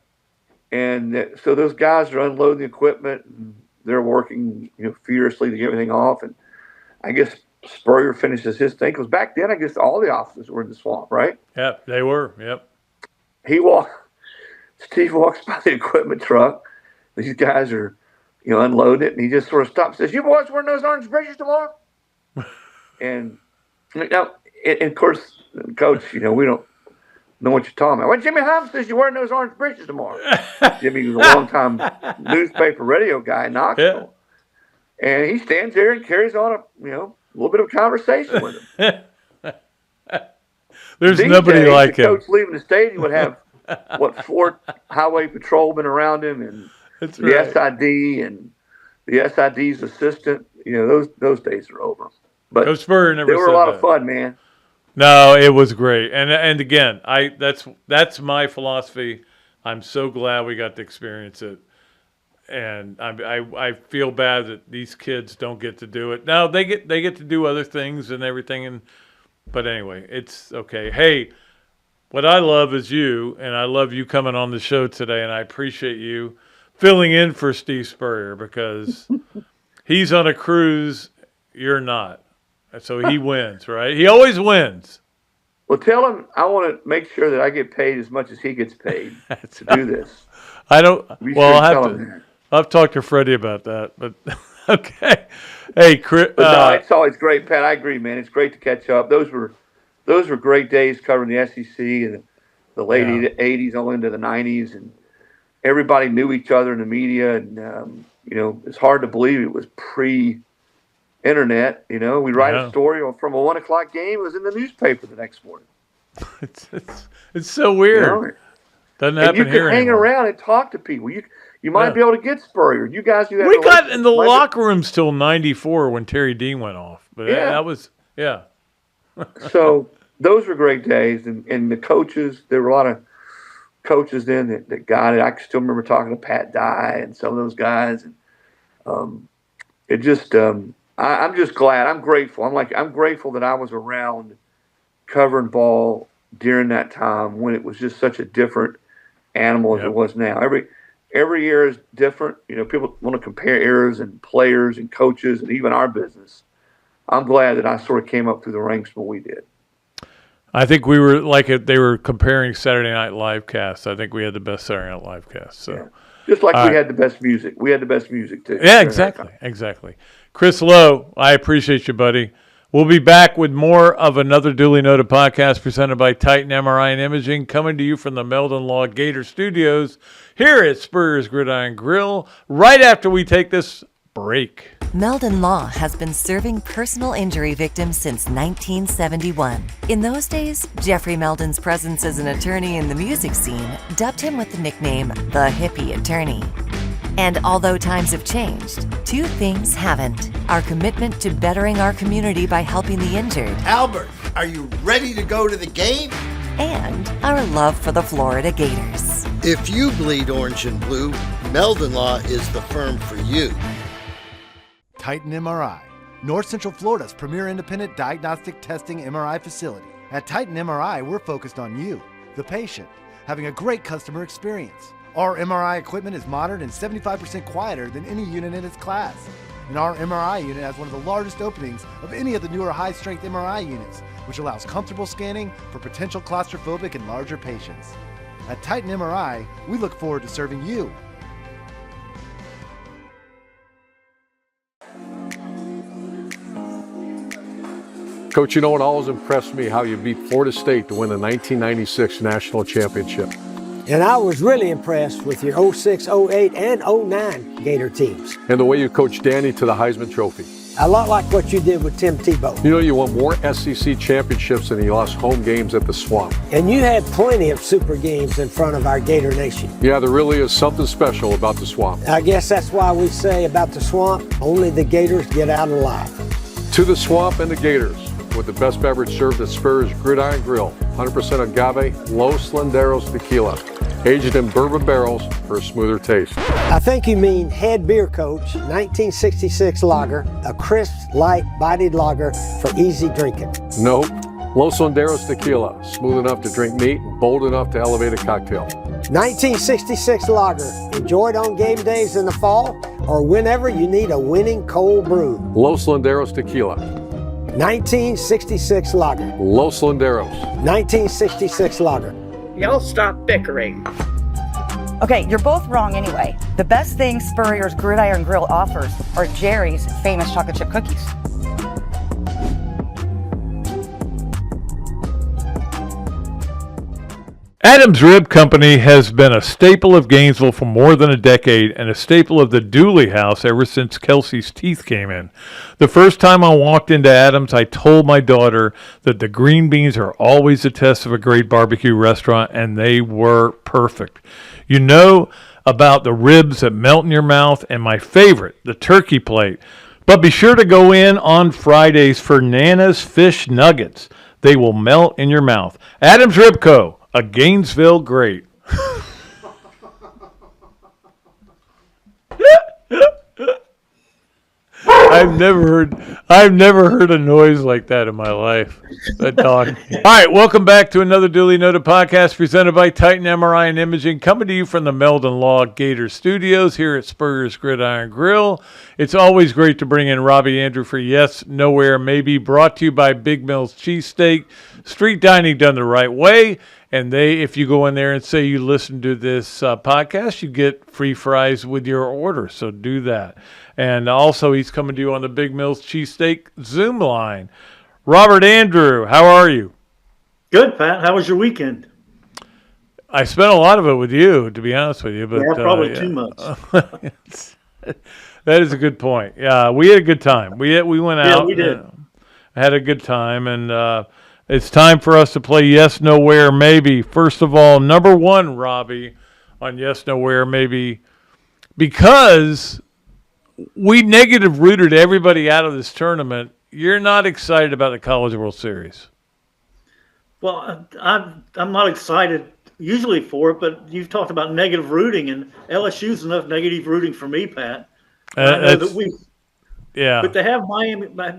And so those guys are unloading the equipment, and they're working, furiously to get everything off. And I guess Spurrier finishes his thing, because back then, I guess all the officers were in the swamp, right? Yeah, they were. Yep. Steve walks by the equipment truck. These guys are, unloading it, and he just sort of stops and says, "You boys wearing those orange breeches tomorrow?" And now, and of course, Coach, we don't know what you're talking about. Well, Jimmy Hines says you're wearing those orange breeches tomorrow. Jimmy was a long-time newspaper radio guy in Knoxville. Yeah. And he stands there and carries on a little bit of conversation with him. There's nobody like him. Coach leaving the stadium would have, 4 highway patrolmen around him, and the SID and the SID's assistant. Those days are over. But Coach Spurrier never they were a lot of fun, man. No, it was great, and again, that's my philosophy. I'm so glad we got to experience it, and I feel bad that these kids don't get to do it. Now they get to do other things and everything, but anyway, it's okay. Hey, what I love is you, and I love you coming on the show today, and I appreciate you filling in for Steve Spurrier because he's on a cruise, you're not. So he wins, right? He always wins. Well, tell him I want to make sure that I get paid as much as he gets paid to do this. I don't. I've talked to Freddie about that, but okay. Hey, Chris. No, it's always great, Pat. I agree, man. It's great to catch up. Those were great days covering the SEC in the late 80s, all into the 90s, and everybody knew each other in the media, and it's hard to believe it was pre-internet. We write a story from a 1:00 game. It was in the newspaper the next morning. It's so weird. Doesn't happen here. You can hang around and talk to people. You might be able to get Spurrier. You guys do that. We got in the locker rooms till '94 when Terry Dean went off. But that was So those were great days, and the coaches. There were a lot of coaches then that got it. I still remember talking to Pat Dye and some of those guys, and it just. I'm just glad. I'm grateful. I'm grateful that I was around covering ball during that time when it was just such a different animal as it was now. Every year is different. People want to compare eras and players and coaches and even our business. I'm glad that I sort of came up through the ranks when we did. I think we were they were comparing Saturday Night Live cast. I think we had the best Saturday Night Live cast. So, yeah. Just like we had the best music. We had the best music, too. Yeah, exactly. Chris Lowe, I appreciate you, buddy. We'll be back with more of another Duly Noted podcast presented by Titan MRI and Imaging, coming to you from the Meldon Law Gator Studios here at Spurrier's Gridiron Grill, right after we take this break. Meldon Law has been serving personal injury victims since 1971. In those days, Jeffrey Meldon's presence as an attorney in the music scene dubbed him with the nickname the Hippie Attorney. And although times have changed, two things haven't. Our commitment to bettering our community by helping the injured. Albert, are you ready to go to the game? And our love for the Florida Gators. If you bleed orange and blue, Meldon Law is the firm for you. Titan MRI, North Central Florida's premier independent diagnostic testing MRI facility. At Titan MRI, we're focused on you, the patient, having a great customer experience. Our MRI equipment is modern and 75% quieter than any unit in its class. And our MRI unit has one of the largest openings of any of the newer high-strength MRI units, which allows comfortable scanning for potential claustrophobic and larger patients. At Titan MRI, we look forward to serving you. Coach, it always impressed me how you beat Florida State to win the 1996 National Championship. And I was really impressed with your 06, 08, and 09 Gator teams. And the way you coached Danny to the Heisman Trophy. A lot like what you did with Tim Tebow. You won more SEC championships than you lost home games at the Swamp. And you had plenty of super games in front of our Gator Nation. Yeah, there really is something special about the Swamp. I guess that's why we say about the Swamp, only the Gators get out alive. To the Swamp and the Gators, with the best beverage served at Spurrier's Gridiron Grill, 100% agave, Los Landeros tequila, aged in bourbon barrels for a smoother taste. I think you mean Head Beer Coach 1966 lager, a crisp, light, bodied lager for easy drinking. Nope. Los Landeros tequila, smooth enough to drink neat and bold enough to elevate a cocktail. 1966 lager, enjoyed on game days in the fall or whenever you need a winning cold brew. Los Landeros tequila. 1966 lager. Los Landeros. 1966 lager. Y'all stop bickering. Okay, you're both wrong anyway. The best thing Spurrier's Gridiron Grill offers are Jerry's famous chocolate chip cookies. Adams Rib Company has been a staple of Gainesville for more than a decade and a staple of the Dooley house ever since Kelsey's teeth came in. The first time I walked into Adams, I told my daughter that the green beans are always a test of a great barbecue restaurant, and they were perfect. You know about the ribs that melt in your mouth, and my favorite, the turkey plate. But be sure to go in on Fridays for Nana's Fish Nuggets. They will melt in your mouth. Adams Rib Co., a Gainesville great. I've never heard a noise like that in my life. That dog. All right, welcome back to another Duly Noted podcast presented by Titan MRI and Imaging, coming to you from the Meldon Law Gator Studios here at Spurrier's Gridiron Grill. It's always great to bring in Robbie Andrew for Yes, Nowhere, Maybe, brought to you by Big Mills Cheesesteak, street dining done the right way. And if you go in there and say you listen to this podcast, you get free fries with your order. So do that. And also, he's coming to you on the Big Mills Cheesesteak Zoom line. Robert Andrew, how are you? Good, Pat. How was your weekend? I spent a lot of it with you, to be honest with you. But yeah, probably too much. That is a good point. Yeah, we had a good time. We went out. Yeah, we did. Had a good time, and it's time for us to play Yes, Nowhere, Maybe. First of all, number one, Robbie, on Yes, Nowhere, Maybe, because we negative rooted everybody out of this tournament. You're not excited about the College World Series. Well, I'm not excited usually for it, but you've talked about negative rooting, and LSU's enough negative rooting for me, Pat. I know that yeah. But to have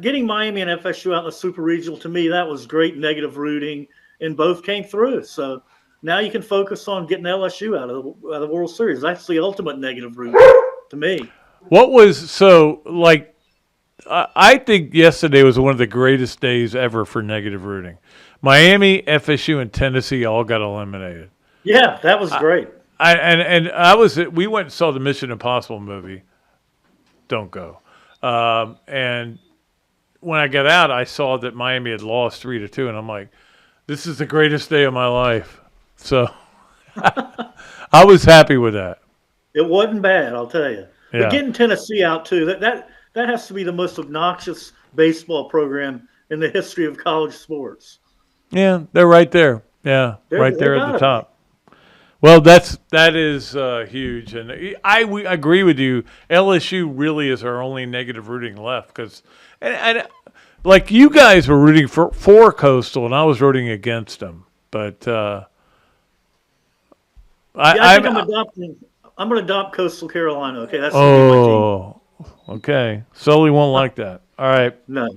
getting Miami and FSU out in the Super Regional, to me, that was great negative rooting, and both came through. So now you can focus on getting LSU out of the World Series. That's the ultimate negative rooting to me. I think yesterday was one of the greatest days ever for negative rooting Miami, FSU, and Tennessee all got eliminated. Yeah, that was great. We went and saw the Mission Impossible movie. Don't go. And when I got out, I saw that Miami had lost 3-2, and I'm like, this is the greatest day of my life. So I was happy with that. It wasn't bad, I'll tell you. Yeah. But getting Tennessee out too, that has to be the most obnoxious baseball program in the history of college sports. Yeah, they're right there. Yeah, right there at the top. Well, that is huge, and I agree with you. LSU really is our only negative rooting left because, and like you guys were rooting for Coastal, and I was rooting against them. But I think I'm going to adopt Coastal Carolina. Okay, that's gonna be my team. Okay. Sully won't like that. All right. No.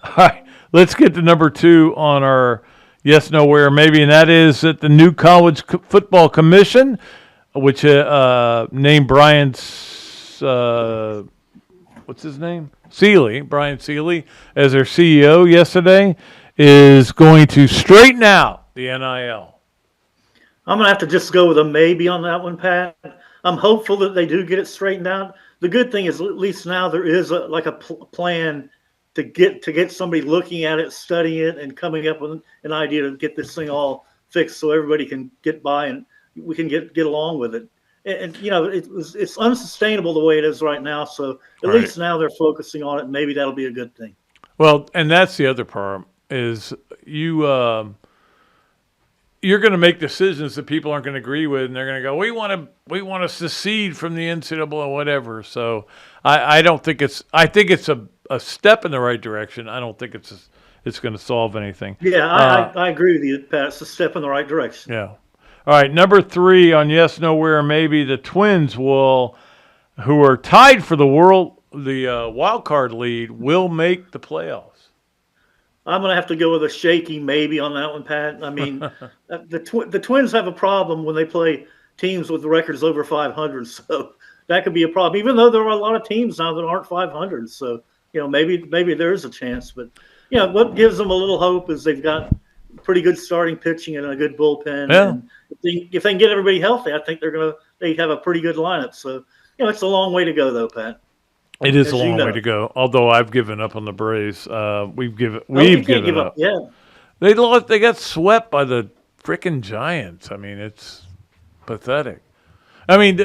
All right. Let's get to number 2 on our yes, no, where, maybe, and that is that the new College Football Commission, which named Brian, what's his name? Brian Seeley, as their CEO yesterday, is going to straighten out the NIL. I'm going to have to just go with a maybe on that one, Pat. I'm hopeful that they do get it straightened out. The good thing is at least now there is a plan to get somebody looking at it, studying it, and coming up with an idea to get this thing all fixed so everybody can get by and we can get along with it. And you know, it's unsustainable the way it is right now. So at least now they're focusing on it. Maybe that'll be a good thing. Well, and that's the other part is you're going to make decisions that people aren't going to agree with, and they're going to go, we want to secede from the NCAA or whatever. So I don't think I think it's a step in the right direction. I don't think it's going to solve anything. Yeah, I agree with you, Pat. It's a step in the right direction. Yeah. All right, number 3 on yes, no, where, maybe, the Twins who are tied for the wild card lead, will make the playoffs. I'm going to have to go with a shaky maybe on that one, Pat. I mean, the Twins have a problem when they play teams with records over 500, so that could be a problem. Even though there are a lot of teams now that aren't 500, so you know maybe there is a chance. But you know what gives them a little hope is they've got pretty good starting pitching and a good bullpen. Yeah. And if they can get everybody healthy, I think they have a pretty good lineup. So you know it's a long way to go though, Pat. It is a long way to go. Although I've given up on the Braves, we've given up. Yeah, they lost. They got swept by the freaking Giants. I mean, it's pathetic. I mean,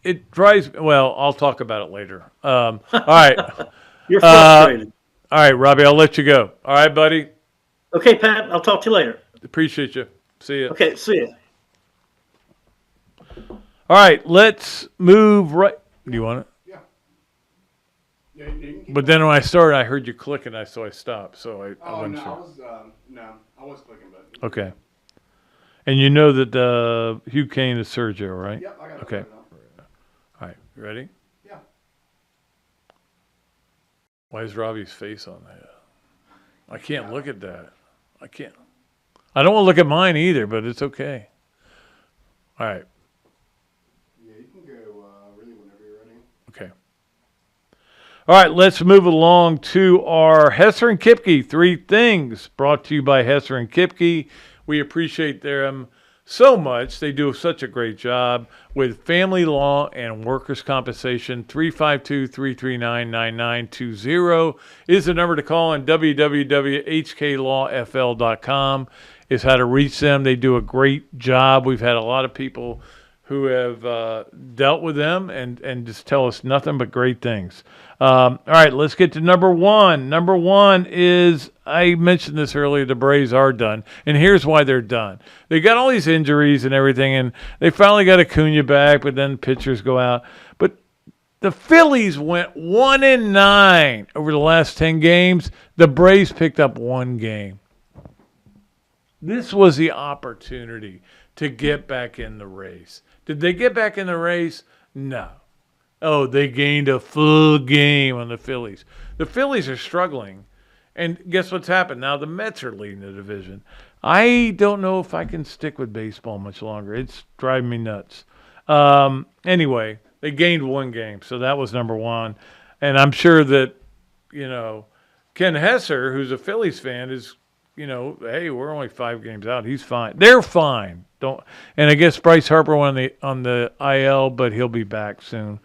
it drives. Well, I'll talk about it later. All right. You're frustrated. All right, Robbie, I'll let you go. All right, buddy. Okay, Pat. I'll talk to you later. Appreciate you. See you. Okay, see you. All right, let's move right. Do you want it? But then when I started, I heard you clicking, so I stopped. So I wasn't sure. I was clicking, but okay. And you know that Hugh Cain is Sergio, right? Yep, I got it. Okay. All right, you ready? Yeah. Why is Robbie's face on that? I can't look at that. I can't. I don't want to look at mine either, but it's okay. All right. Yeah, you can go really whenever you're ready. Okay. All right, let's move along to our Hesser and Kipke 3 things, brought to you by Hesser and Kipke. We appreciate them so much. They do such a great job with family law and workers' compensation. 352-339-9920 is the number to call, and www.hklawfl.com is how to reach them. They do a great job. We've had a lot of people who have dealt with them and just tell us nothing but great things. All right, let's get to number 1. Number 1 is, I mentioned this earlier, the Braves are done. And here's why they're done. They got all these injuries and everything, and they finally got Acuna back, but then pitchers go out. But the Phillies went 1-9 over the last 10 games. The Braves picked up 1 game. This was the opportunity to get back in the race. Did they get back in the race? No. Oh, they gained a full game on the Phillies. The Phillies are struggling. And guess what's happened? Now the Mets are leading the division. I don't know if I can stick with baseball much longer. It's driving me nuts. Anyway, they gained 1 game, so that was number 1. And I'm sure that, Ken Hesser, who's a Phillies fan, is, hey, we're only 5 games out. He's fine. They're fine. And I guess Bryce Harper went on the IL, but he'll be back soon.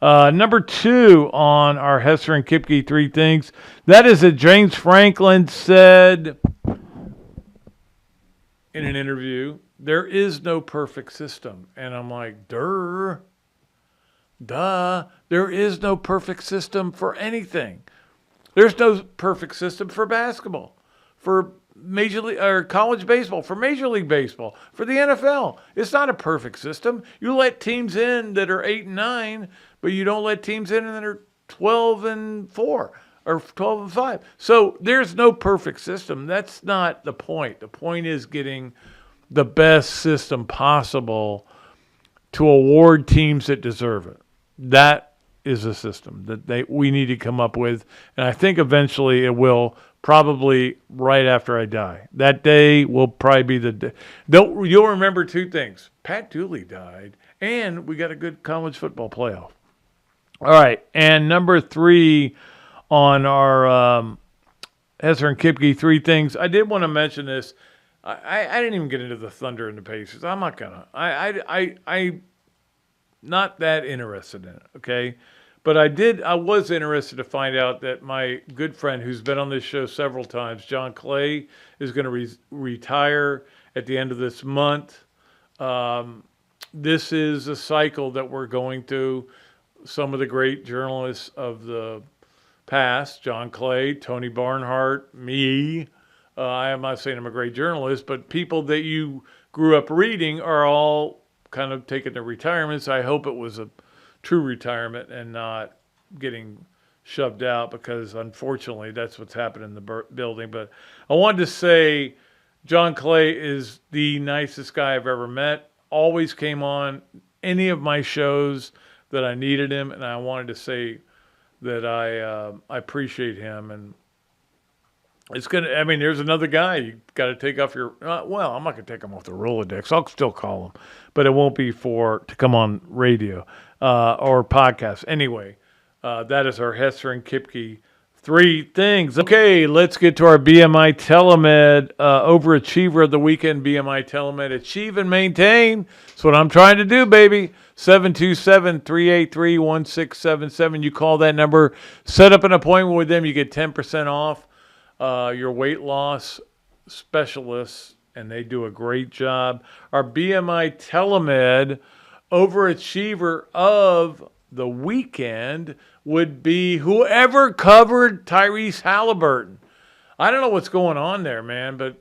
Number 2 on our Hesser and Kipke 3 things. That is that James Franklin said in an interview, there is no perfect system. And I'm like, duh. There is no perfect system for anything. There's no perfect system for basketball, for Major League or college baseball, for Major League Baseball, for the NFL. It's not a perfect system. You let teams in that are 8-9, but you don't let teams in that are 12-4 or 12-5. So there's no perfect system. That's not the point. The point is getting the best system possible to award teams that deserve it. That is a system that we need to come up with, and I think eventually it will. Probably right after I die. That day will probably be the day. You'll remember 2 things. Pat Dooley died, and we got a good college football playoff. All right, and number 3 on our Hesser and Kipke 3 things. I did want to mention this. I didn't even get into the Thunder and the Pacers. I'm not gonna. I not that interested in it. Okay. But I was interested to find out that my good friend who's been on this show several times, John Clay, is going to retire at the end of this month. This is a cycle that we're going through. Some of the great journalists of the past, John Clay, Tony Barnhart, me. I am not saying I'm a great journalist, but people that you grew up reading are all kind of taking their retirements. I hope it was a true retirement and not getting shoved out, because unfortunately that's what's happened in the building. But I wanted to say John Clay is the nicest guy I've ever met. Always came on any of my shows that I needed him, and I wanted to say that I appreciate him. And it's there's another guy you got to take off your. Well, I'm not gonna take him off the Rolodex. I'll still call him, but it won't be to come on radio or podcast. Anyway, that is our Hesser and Kipke 3 things. Okay, let's get to our BMI TeleMed Overachiever of the Weekend. BMI TeleMed, achieve and maintain. That's what I'm trying to do, baby. 727-383-1677. You call that number, set up an appointment with them. You get 10% off your weight loss specialists, and they do a great job. Our BMI TeleMed Overachiever of the Weekend would be whoever covered Tyrese Halliburton. I don't know what's going on there, man, but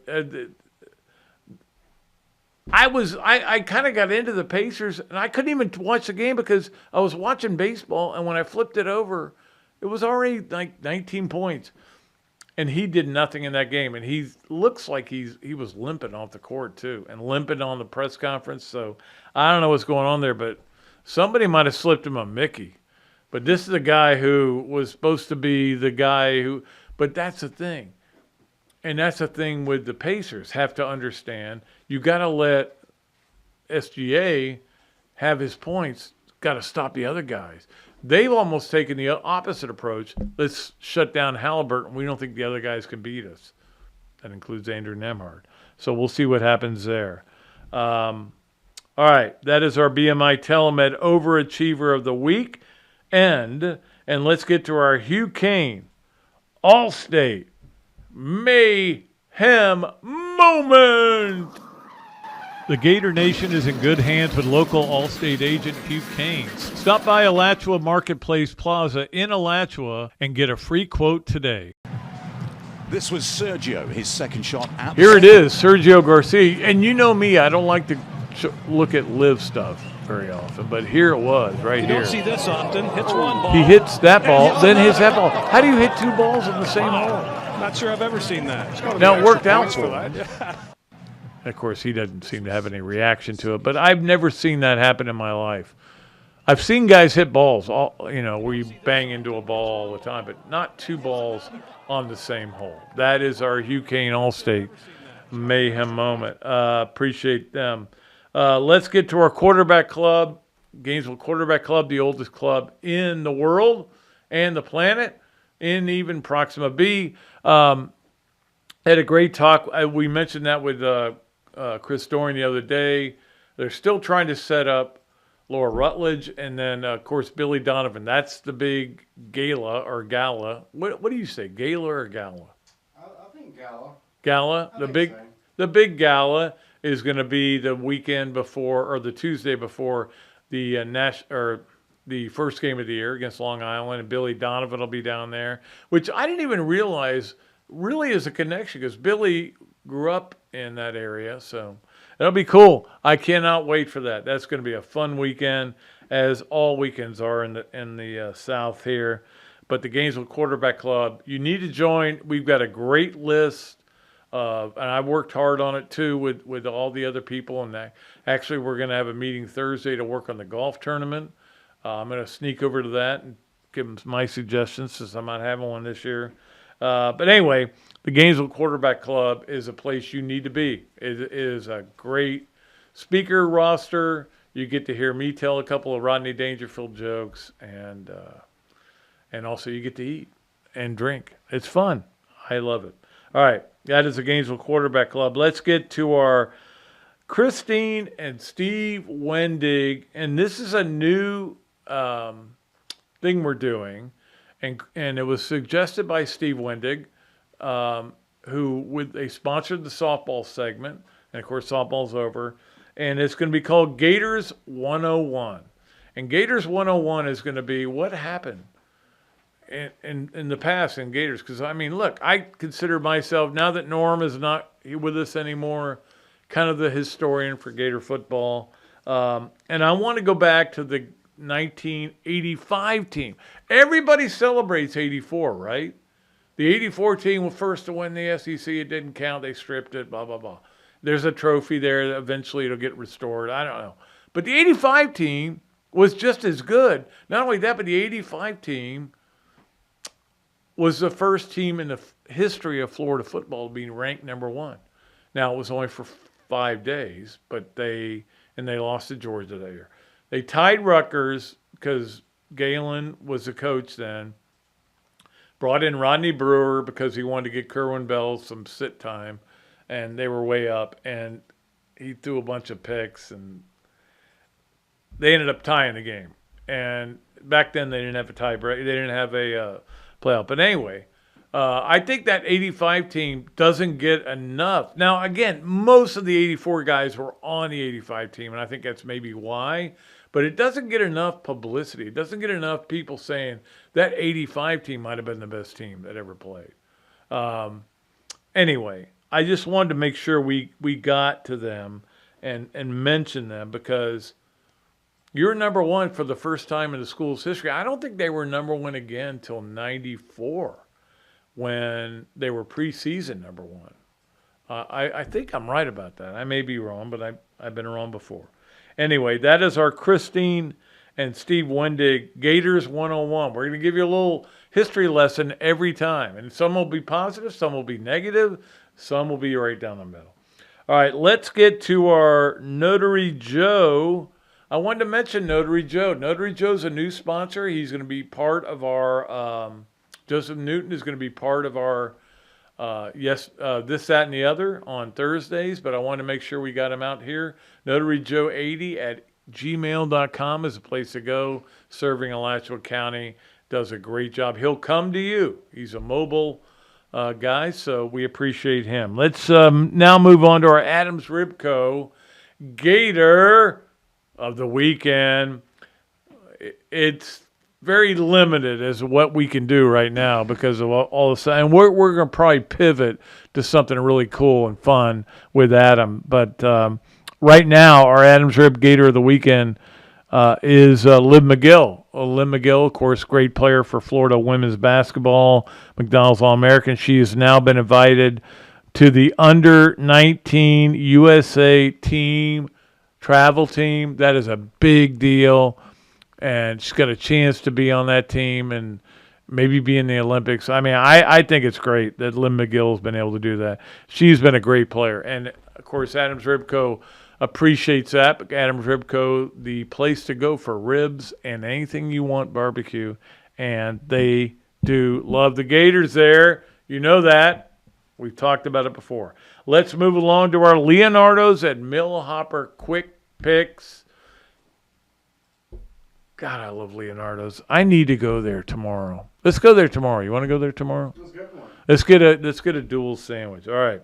I kind of got into the Pacers, and I couldn't even watch the game because I was watching baseball, and when I flipped it over, it was already like 19 points. And he did nothing in that game, and he looks like he was limping off the court too, and limping on the press conference. So I don't know what's going on there, but somebody might have slipped him a Mickey. But this is a guy who was supposed to be the guy who. But that's the thing, and that's the thing with the Pacers. Have to understand, you got to let SGA have his points. Got to stop the other guys. They've almost taken the opposite approach. Let's shut down Halliburton. We don't think the other guys can beat us. That includes Andrew Nembhard. So we'll see what happens there. All right, that is our BMI TeleMed Overachiever of the Week. And let's get to our Hugh Cain Allstate Mayhem Moment. The Gator Nation is in good hands with local Allstate agent Hugh Cain. Stop by Alachua Marketplace Plaza in Alachua and get a free quote today. This was Sergio, his second shot at Here it is, Sergio Garcia. And you know me, I don't like to look at live stuff very often, but here it was, right here. You don't see this often. Hits one ball. He hits that ball, then hits that ball. How do you hit 2 balls in the same hole? Not sure I've ever seen that. Now it worked out for him. Of course, he doesn't seem to have any reaction to it, but I've never seen that happen in my life. I've seen guys hit balls, where you bang into a ball all the time, but not 2 balls on the same hole. That is our Hugh Cain Allstate Mayhem Moment. Appreciate them. Let's get to our quarterback club, Gainesville Quarterback Club, the oldest club in the world and the planet, in even Proxima B. Had a great talk. We mentioned that with Chris Doring the other day. They're still trying to set up Laura Rutledge, and then, of course, Billy Donovan. That's the big gala or gala. What do you say, gala or gala? I think gala. Gala? The big gala is going to be the weekend before, or the Tuesday before the the first game of the year against Long Island, and Billy Donovan will be down there, which I didn't even realize really is a connection because Billy grew up in that area, so that'll be cool. I cannot wait for that. That's going to be a fun weekend, as all weekends are in the South here. But the Gainesville Quarterback Club, you need to join. We've got a great list, and I worked hard on it too with all the other people. And actually, we're going to have a meeting Thursday to work on the golf tournament. I'm going to sneak over to that and give them my suggestions since I'm not having one this year. But anyway, the Gainesville Quarterback Club is a place you need to be. It is a great speaker roster. You get to hear me tell a couple of Rodney Dangerfield jokes, and also you get to eat and drink. It's fun. I love it. All right, that is the Gainesville Quarterback Club. Let's get to our Christine and Steve Wendig, and this is a new thing we're doing, and it was suggested by Steve Wendig, they sponsored the softball segment, and of course softball's over, and it's going to be called Gators 101. And Gators 101 is going to be what happened in the past in Gators. Because, I mean, look, I consider myself, now that Norm is not with us anymore, kind of the historian for Gator football. And I want to go back to the 1985 team. Everybody celebrates 84, right? The 84 team was first to win the SEC. It didn't count. They stripped it, blah, blah, blah. There's a trophy there. Eventually it'll get restored. I don't know. But the 85 team was just as good. Not only that, but the 85 team was the first team in the history of Florida football to be ranked number one. Now, it was only for 5 days, but they lost to Georgia that year. They tied Rutgers because Galen was the coach then. Brought in Rodney Brewer because he wanted to get Kerwin Bell some sit time, and they were way up, and he threw a bunch of picks, and they ended up tying the game. And back then they didn't have a tie break. They didn't have a playoff. But anyway, I think that 85 team doesn't get enough. Now, again, most of the 84 guys were on the 85 team, and I think that's maybe why. But it doesn't get enough publicity. It doesn't get enough people saying that 85 team might have been the best team that ever played. Anyway, I just wanted to make sure we got to them and mention them because you're number one for the first time in the school's history. I don't think they were number one again until 94 when they were preseason number one. I think I'm right about that. I may be wrong, but I've been wrong before. Anyway, that is our Christine and Steve Wendig Gators 101. We're going to give you a little history lesson every time. And some will be positive, some will be negative, some will be right down the middle. All right, let's get to our Notary Joe. I wanted to mention Notary Joe. Notary Joe's a new sponsor. He's going to be part of our, Joseph Newton is going to be part of our, This, That, and the Other on Thursdays, but I want to make sure we got him out here. NotaryJoe80 at gmail.com is a place to go. Serving Alachua County, does a great job. He'll come to you. He's a mobile guy, so we appreciate him. Let's now move on to our Adams Ribco Gator of the weekend. It's very limited as what we can do right now because of all the and we're going to probably pivot to something really cool and fun with Adam. But right now, our Adams Rib Gator of the weekend is Liv McGill. Liv McGill, of course, great player for Florida women's basketball, McDonald's All-American. She has now been invited to the under-19 USA team, travel team. That is a big deal. And she's got a chance to be on that team and maybe be in the Olympics. I mean, I think it's great that Lynn McGill has been able to do that. She's been a great player. And, of course, Adams Ribco appreciates that. But Adams Ribco, the place to go for ribs and anything you want barbecue. And they do love the Gators there. You know that. We've talked about it before. Let's move along to our Leonardo's at Millhopper Quick Picks. God, I love Leonardo's. I need to go there tomorrow. Let's go there tomorrow. You want to go there tomorrow? Let's get a dual sandwich. All right.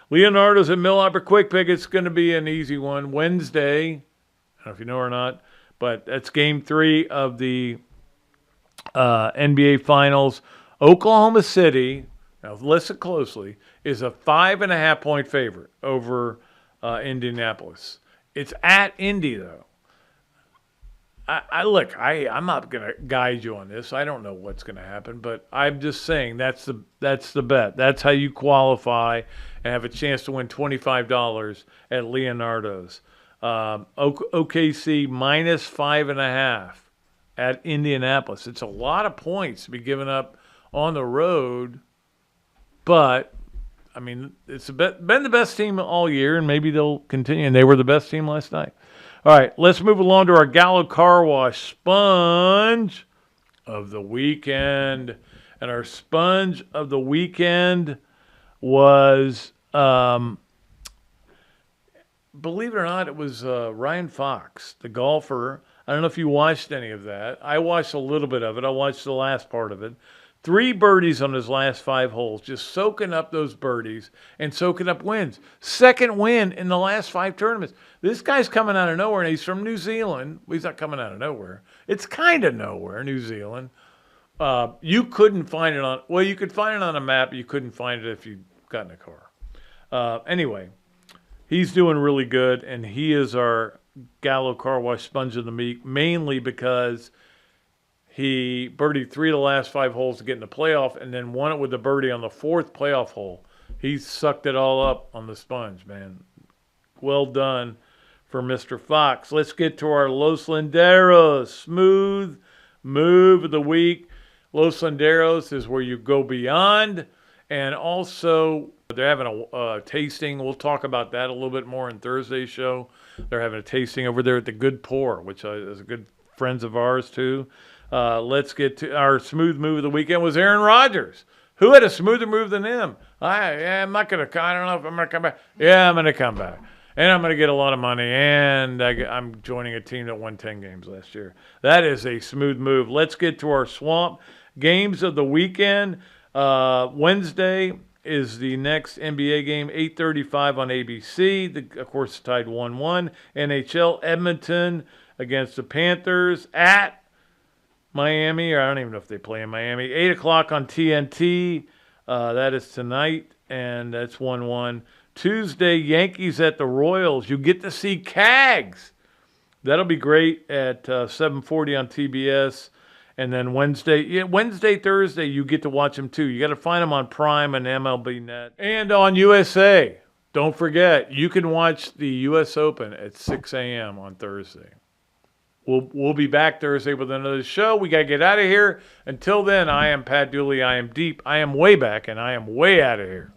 Leonardo's at Millhopper Quick Pick. It's going to be an easy one. Wednesday, I don't know if you know or not, but that's game 3 of the NBA Finals. Oklahoma City, now listen closely, is a 5.5-point favorite over Indianapolis. It's at Indy, though. I'm not going to guide you on this. I don't know what's going to happen, but I'm just saying that's the bet. That's how you qualify and have a chance to win $25 at Leonardo's. OKC minus 5.5 at Indianapolis. It's a lot of points to be given up on the road, but I mean it's been the best team all year, and maybe they'll continue. And they were the best team last night. All right, let's move along to our Gallo Car Wash Sponge of the weekend. And our Sponge of the weekend was, believe it or not, it was Ryan Fox, the golfer. I don't know if you watched any of that. I watched a little bit of it. I watched the last part of it. 3 birdies on his last 5 holes, just soaking up those birdies and soaking up wins. Second win in the last 5 tournaments. This guy's coming out of nowhere, and he's from New Zealand. Well, he's not coming out of nowhere. It's kind of nowhere, New Zealand. You couldn't find it on, well, you could find it on a map. You couldn't find it if you got in a car. Anyway, he's doing really good, and he is our Gallo Car Wash Sponge of the Week, mainly because he birdied 3 of the last 5 holes to get in the playoff, and then won it with a birdie on the 4th playoff hole. He sucked it all up on the sponge, man. Well done for Mr. Fox. Let's get to our Los Linderos Smooth Move of the Week. Los Linderos is where you go beyond, and also they're having a tasting. We'll talk about that a little bit more in Thursday's show. They're having a tasting over there at the Good Pour, which is a good friends of ours too. Let's get to our smooth move of the weekend was Aaron Rodgers. Who had a smoother move than him? I'm not going to, I don't know if I'm going to come back. Yeah, I'm going to come back. And I'm going to get a lot of money. And I'm joining a team that won 10 games last year. That is a smooth move. Let's get to our swamp games of the weekend. Wednesday is the next NBA game, 8:35 on ABC. Of course, tied 1-1. NHL, Edmonton against the Panthers at Miami, or I don't even know if they play in Miami. 8 o'clock on TNT. That is tonight, and that's 1-1. Tuesday, Yankees at the Royals. You get to see Cags. That'll be great at 7:40 on TBS. And then Wednesday, Thursday, you get to watch them too. You got to find them on Prime and MLB Net. And on USA. Don't forget, you can watch the U.S. Open at 6 a.m. on Thursday. We'll be back Thursday with another show. We got to get out of here. Until then, I am Pat Dooley. I am deep. I am way back, and I am way out of here.